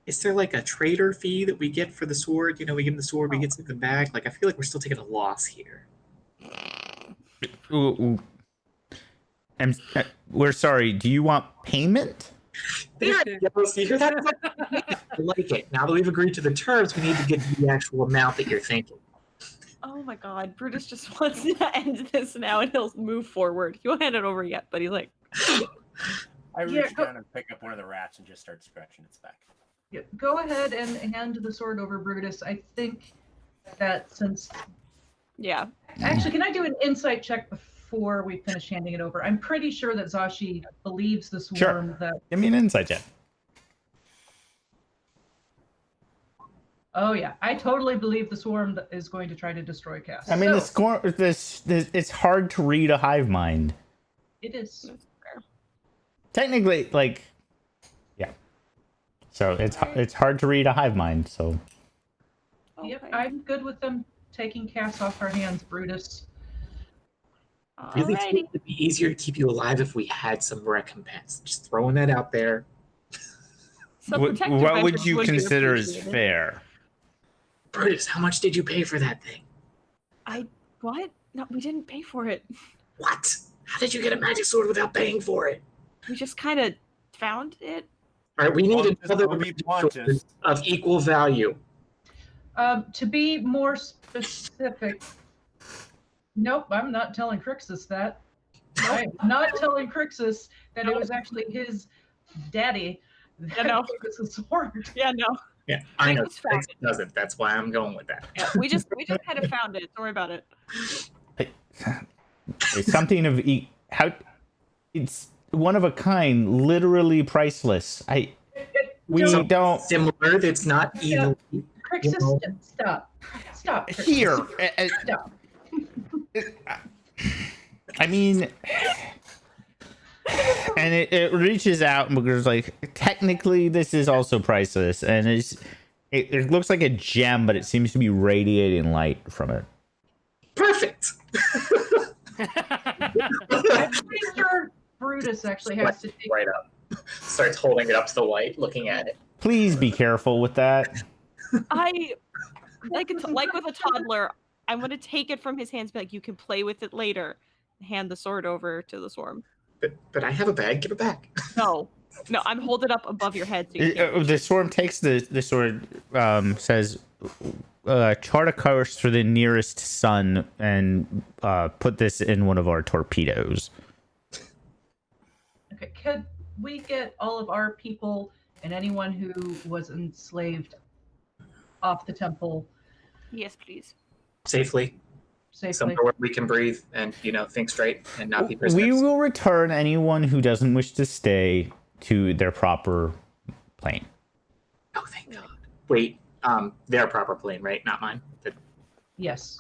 is there like a trader fee that we get for the sword? You know, we give him the sword, we get something back. Like, I feel like we're still taking a loss here. Ooh. We're sorry. Do you want payment? Yeah, you hear that? I like it. Now that we've agreed to the terms, we need to get the actual amount that you're thinking. Oh my god, Brutus just wants to end this now and he'll move forward. He won't hand it over yet, but he's like... I reach down and pick up one of the rats and just start scratching its back. Yeah, go ahead and hand the sword over, Brutus. I think that since... Yeah. Actually, can I do an insight check before we finish handing it over? I'm pretty sure that Zashi believes the swarm that... Give me an insight check. Oh yeah, I totally believe the swarm that is going to try to destroy Cass. I mean, it's hard to read a hive mind. It is. Technically, like, yeah. So it's hard to read a hive mind. So. Yep, I'm good with them taking Cass off our hands, Brutus. Really, Alrighty. it would be easier to keep you alive if we had some recompense. Just throwing that out there. So What protective would measures you be consider as appreciated. fair? Brutus, how much did you pay for that thing? What? No, we didn't pay for it. What? How did you get a magic sword without paying for it? We just kind of found it. All right, we need Pontus, another I'll be magic sword Pontus. of equal value. To be more specific, nope, I'm not telling Crixus that. I'm not telling Crixus that it was actually his daddy that Yeah, no. gave us a sword. Yeah, no. Yeah, I know. Nicholas found It doesn't. That's why I'm going with that. Yeah, we just kind of found it. Don't worry about it. It's something of it's one of a kind, literally priceless. We Don't- don't Similar, that's not evil. Crixus, No. stop. Crixus. here. Stop. I mean, and it reaches out and goes like, technically, this is also priceless, and it looks like a gem, but it seems to be radiating light from it. Perfect. I'm pretty sure Brutus actually has to take Right up. Starts holding it up to the light, looking at it. Please be careful with that. I like with a toddler. I'm gonna take it from his hands. Be like, you can play with it later. Hand the sword over to the swarm. But I have a bag. Give it back. No, I'm holding it up above your head. So you can't. The swarm takes the sword, says, chart a course for the nearest sun and put this in one of our torpedoes. Okay, could we get all of our people and anyone who was enslaved off the temple Yes, please. Safely. safely? Somewhere where we can breathe and, think straight and not be prisoners. We will return anyone who doesn't wish to stay to their proper plane. Oh, thank God. Wait, their proper plane, right? Not mine. Yes.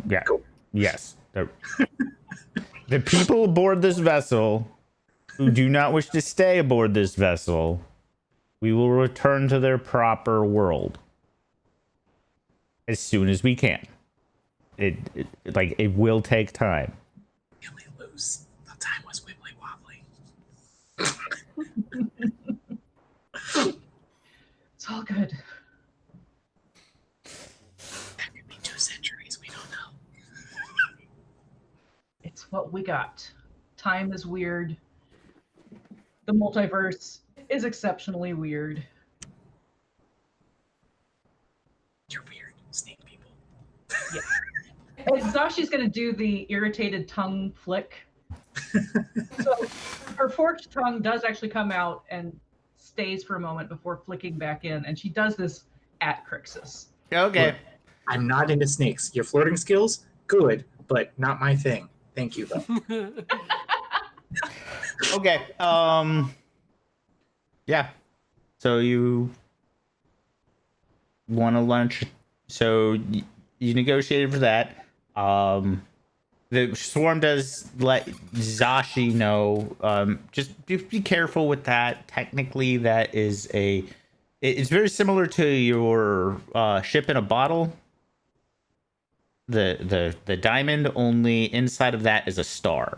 Yeah. Cool. Yes. The people aboard this vessel who do not wish to stay aboard this vessel, we will return to their proper world as soon as we can. It will take time. Really loose. The time was wibbly wobbly. It's all good. That could be 2 centuries. We don't know. It's what we got. Time is weird. The multiverse is exceptionally weird. You're weird, snake people. Yeah. And Zashi's going to do the irritated tongue flick. So her forked tongue does actually come out and stays for a moment before flicking back in. And she does this at Crixus. Okay. Look, I'm not into snakes. Your flirting skills, good, but not my thing. Thank you, though. Okay. Yeah. So you want to lunch? So you negotiated for that. The swarm does let Zashi know. Just be careful with that. Technically, that is it's very similar to your ship in a bottle. The diamond, only inside of that is a star.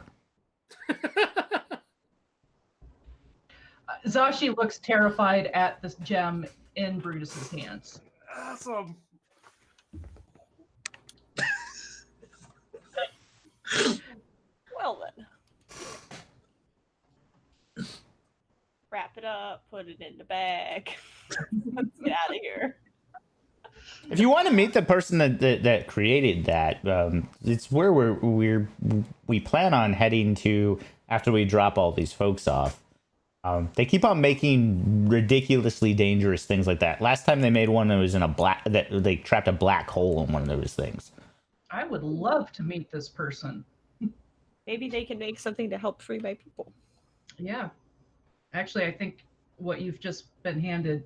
Zashi looks terrified at this gem in Brutus's hands. Awesome. Well then. Wrap it up, put it in the bag. Let's get out of here. If you want to meet the person that created that, it's where we plan on heading to after we drop all these folks off. They keep on making ridiculously dangerous things like that. Last time they made one that was in they trapped a black hole in one of those things. I would love to meet this person. Maybe they can make something to help free my people. Yeah. Actually, I think what you've just been handed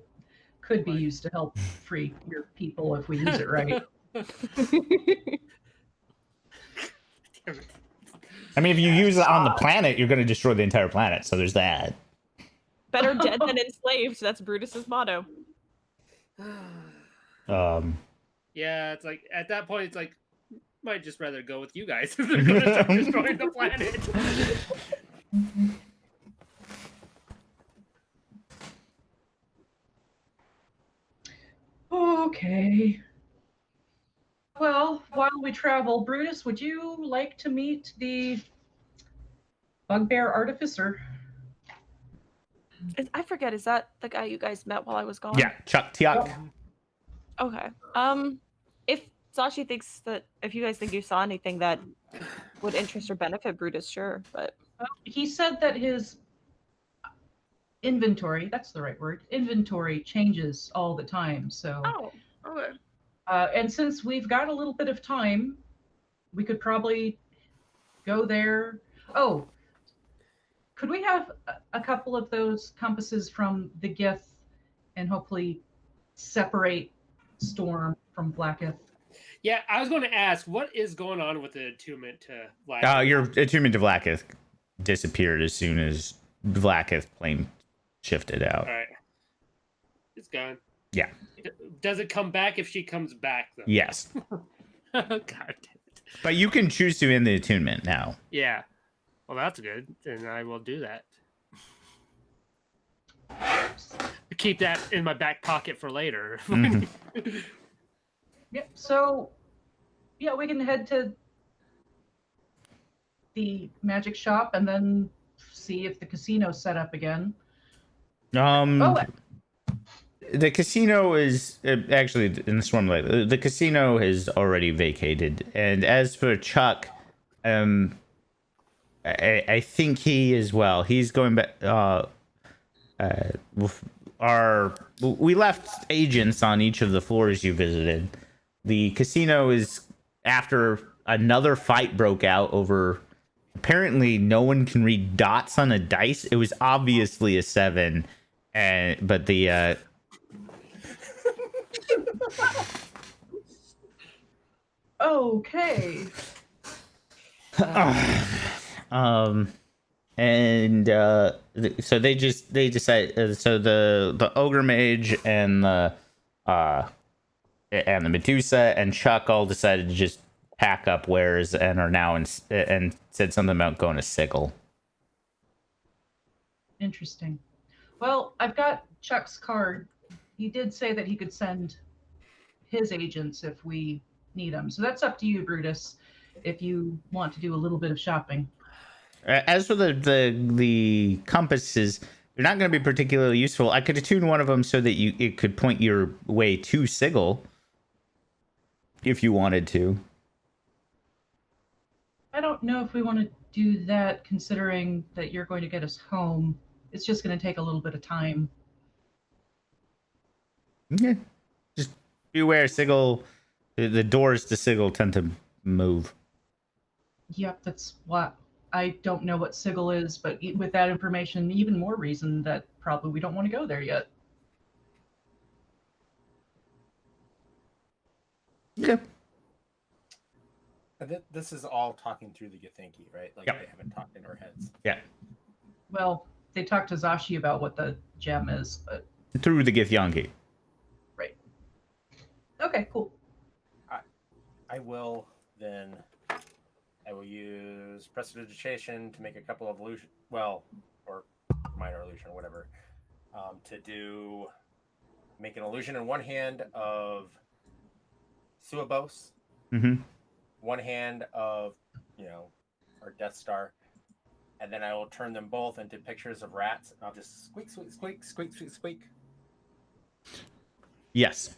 could be used to help free your people if we use it right. I mean, if you use it on the planet, you're going to destroy the entire planet. So there's that. Better dead than enslaved. That's Brutus's motto. Yeah, it's like at that point, it's like might just rather go with you guys if they're going to start destroying the planet. Okay. Well, while we travel, Brutus, would you like to meet the Bugbear Artificer? I forget, is that the guy you guys met while I was gone? Yeah, Chuck Tiak. Okay. If Zashi thinks that, if you guys think you saw anything that would interest or benefit Brutus, sure, but... He said that his inventory, that's the right word, inventory changes all the time, so... Oh, okay. And since we've got a little bit of time, we could probably go there. Oh, could we have a couple of those compasses from the Gith and hopefully separate Storm from Blacketh? Yeah, I was going to ask, what is going on with the attunement to Blacketh? Your attunement to Blacketh disappeared as soon as Blacketh plane shifted out. All right. It's gone. Yeah. Does it come back if she comes back, though? Yes. God damn it. But you can choose to end the attunement now. Yeah. Well, that's good. Then I will do that. Keep that in my back pocket for later. Mhm. Yep. So, yeah, we can head to the magic shop and then see if the casino's set up again. The casino is actually in the Storm Light. The casino has already vacated, and as for Chuck, I think he as well. He's going back. We left agents on each of the floors you visited. The casino is, after another fight broke out over. Apparently, no one can read dots on a dice. It was obviously a 7, but the. Okay. And so they decide. So the ogre mage and the Medusa and Chuck all decided to just pack up wares and are now and said something about going to Sigil. Interesting. Well, I've got Chuck's card. He did say that he could send his agents if we need them. So that's up to you, Brutus, if you want to do a little bit of shopping. As for the compasses, they're not going to be particularly useful. I could attune one of them so that it could point your way to Sigil if you wanted to. I don't know if we want to do that, considering that you're going to get us home. It's just going to take a little bit of time. Okay. Just be aware, Sigil, the doors to Sigil tend to move. Yep, that's what I don't know what Sigil is, but with that information, even more reason that probably we don't want to go there yet. Yeah. This is all talking through the Githyanki, right? Like Yep. they haven't talked in our heads. Yeah. Well, they talked to Zashi about what the gem is, but Through the Githyanki. right. Okay, cool. I will use prestidigitation to make a couple of illusion, or minor illusion, whatever, to make an illusion in one hand of Suabos, Mm-hmm. one hand of, our Death Star, and then I will turn them both into pictures of rats. I'll just squeak, squeak, squeak, squeak, squeak, squeak. Yes.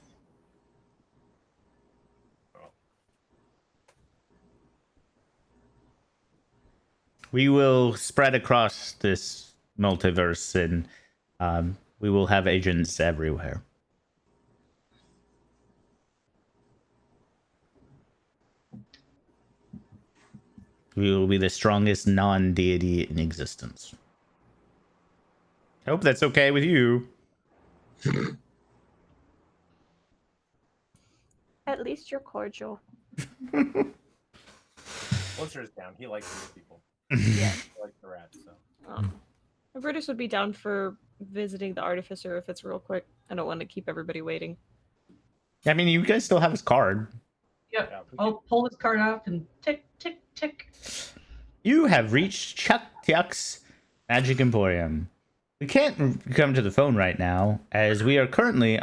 We will spread across this multiverse and we will have agents everywhere. We will be the strongest non-deity in existence. I hope that's okay with you. At least you're cordial. Blizzard's down. He likes new people. Yeah. He likes the rats, so. Brutus would be down for visiting the artificer if it's real quick. I don't want to keep everybody waiting. I mean, you guys still have his card. Yep. Yeah, I'll pull his card off and tick, tick, tick. You have reached Chuck Tuck's Magic Emporium. We can't come to the phone right now, as we are currently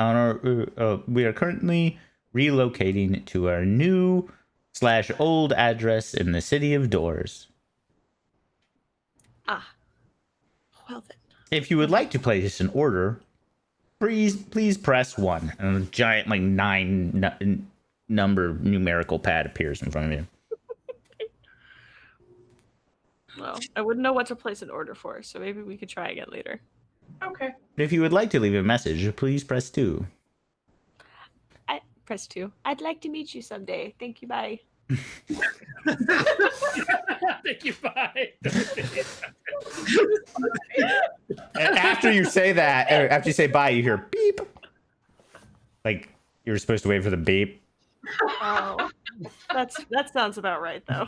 relocating to our new / old address in the City of Doors. Ah. Well then. If you would like to place an order, please press 1, and a giant 9 number numerical pad appears in front of you. Well, I wouldn't know what to place an order for, so maybe we could try again later. Okay. If you would like to leave a message, please press 2. I press 2. I'd like to meet you someday. Thank you. Bye. Thank you. Bye. And after you say that, or after you say bye, you hear beep. Like you're supposed to wait for the beep. Oh, that sounds about right though.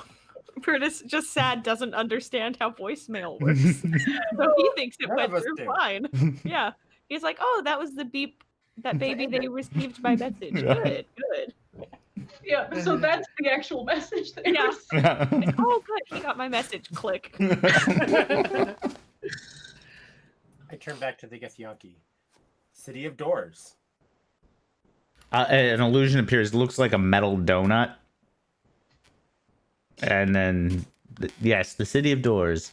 Brutus, just sad, doesn't understand how voicemail works. So he thinks it None of went us through do. fine. Yeah. He's like, oh, that was the beep, that baby they received by message. Yeah. Good. Yeah, so that's the actual message there. Yeah. Oh, good. He got my message. Click. I turn back to the Githyanki. City of Doors. An illusion appears. Looks like a metal donut. And then, yes, the City of Doors.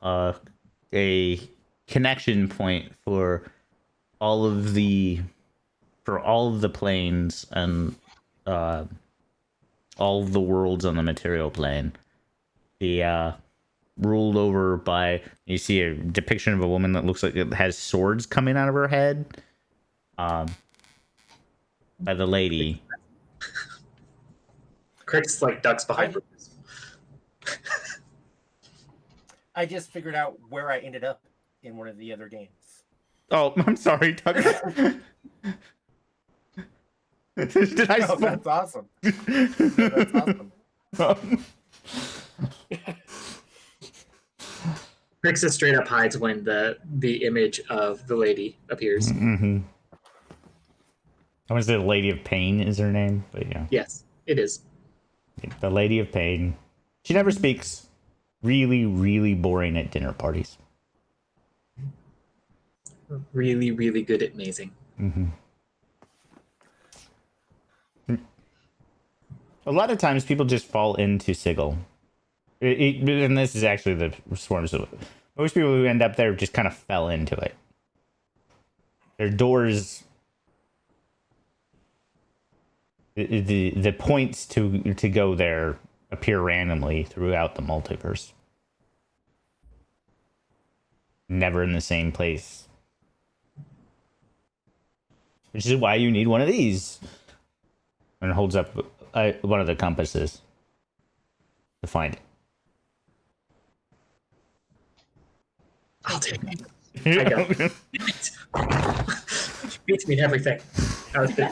A connection point for all of the planes and all of the worlds on the material plane. The ruled over by, you see a depiction of a woman that looks like it has swords coming out of her head. By the lady. Chris ducks behind Brutus. I just figured out where I ended up in one of the other games. Oh, I'm sorry, Tucker. Did I No, spoil? that's awesome. That's awesome. Crixus straight up hides when the image of the lady appears. Mm-hmm. I want to say the Lady of Pain is her name, but yeah. Yes, it is. The Lady of Pain. She never speaks. Really, really boring at dinner parties. Really, really good at mazing. Mm-hmm. A lot of times people just fall into Sigil. And this is actually the swarms of it. Most people who end up there just kind of fell into it. Their doors... The points to go there appear randomly throughout the multiverse. Never in the same place. Which is why you need one of these. And it holds up one of the compasses to find it. I'll take it. I got it. Beats me in everything. That was good.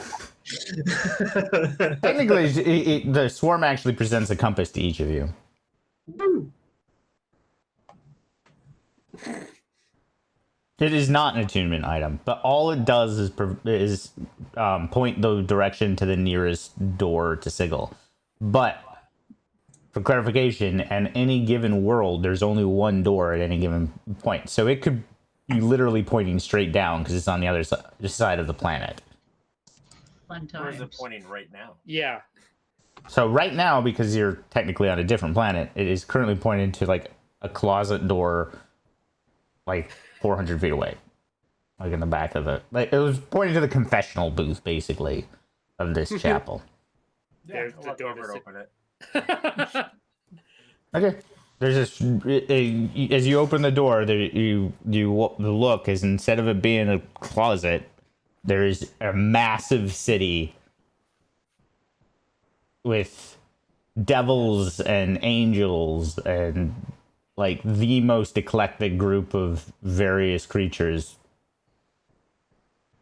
Technically, the swarm actually presents a compass to each of you. It is not an attunement item, but all it does is point the direction to the nearest door to Sigil. But for clarification, in any given world, there's only one door at any given point, so it could be literally pointing straight down because it's on the other side of the planet. Fun Where is times. it pointing right now? Yeah. So right now, because you're technically on a different planet, it is currently pointed to like a closet door, like 400 feet away, like in the back of it. Like it was pointing to the confessional booth, basically, of this chapel. Yeah, There's I'll the walk door over to and open it. Okay. There's this. As you open the door, you look as instead of it being a closet, there is a massive city with devils and angels and like the most eclectic group of various creatures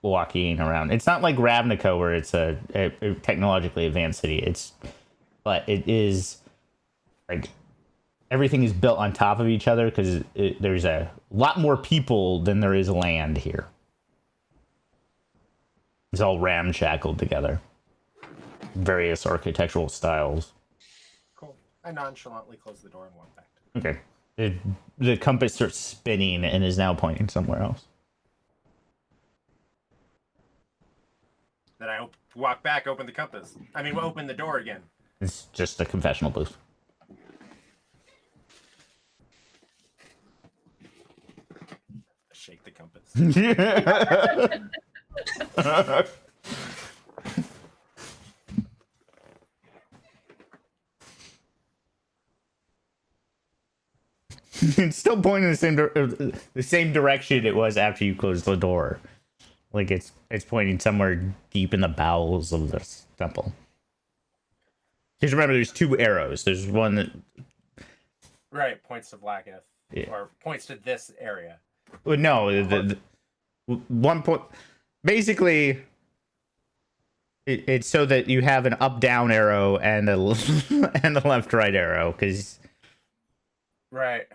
walking around. It's not like Ravnica where it's a technologically advanced city. But it is like everything is built on top of each other because there's a lot more people than there is land here. It's all ramshackled together. Various architectural styles. Cool. I nonchalantly close the door and walk back. Okay. The compass starts spinning and is now pointing somewhere else. Then I walk back, open the compass. Open the door again. It's just a confessional booth. Shake the compass. It's still pointing the same direction it was after you closed the door. Like it's pointing somewhere deep in the bowels of this temple. Because remember, there's two arrows. There's one that Right, points to Blacketh. Yeah. Or points to this area. well, no, the one point. Basically, it's so that you have an up-down arrow and a and a left-right arrow. Because Right.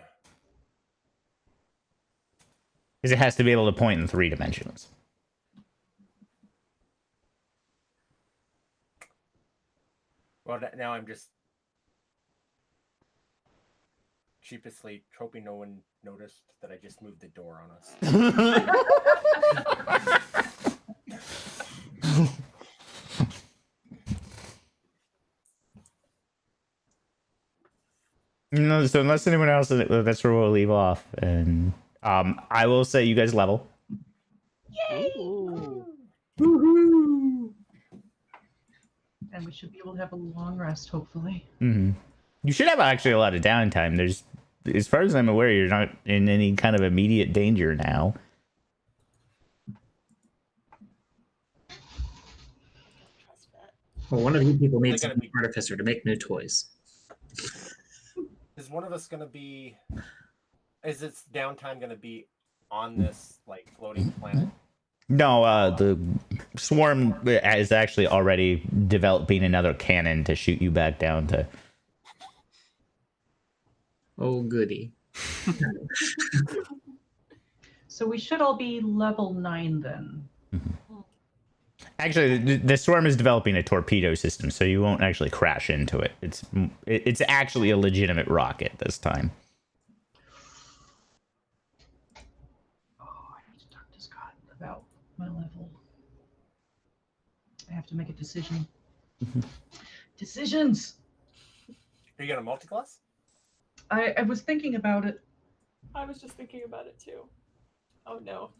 it has to be able to point in 3 dimensions. Well, now I'm just sheepishly hoping no one noticed that I just moved the door on us. No, so unless anyone else, that's where we'll leave off. And I will say you guys level. Ooh. Woohoo! And we should be able to have a long rest, hopefully. Mm-hmm. You should have actually a lot of downtime. There's, as far as I'm aware, you're not in any kind of immediate danger now. Well, one of you people needs They're an gonna be- artificer to make new toys. Is one of us gonna be? Is its downtime gonna be on this like floating planet? No, the swarm is actually already developing another cannon to shoot you back down to. Oh, goody. So we should all be level 9 then. Actually, the storm is developing a torpedo system, so you won't actually crash into it. It's actually a legitimate rocket this time. Oh, I need to talk to Scott about my level. I have to make a decision. Decisions! Are you gonna multi-class? I was thinking about it. I was just thinking about it too. Oh no.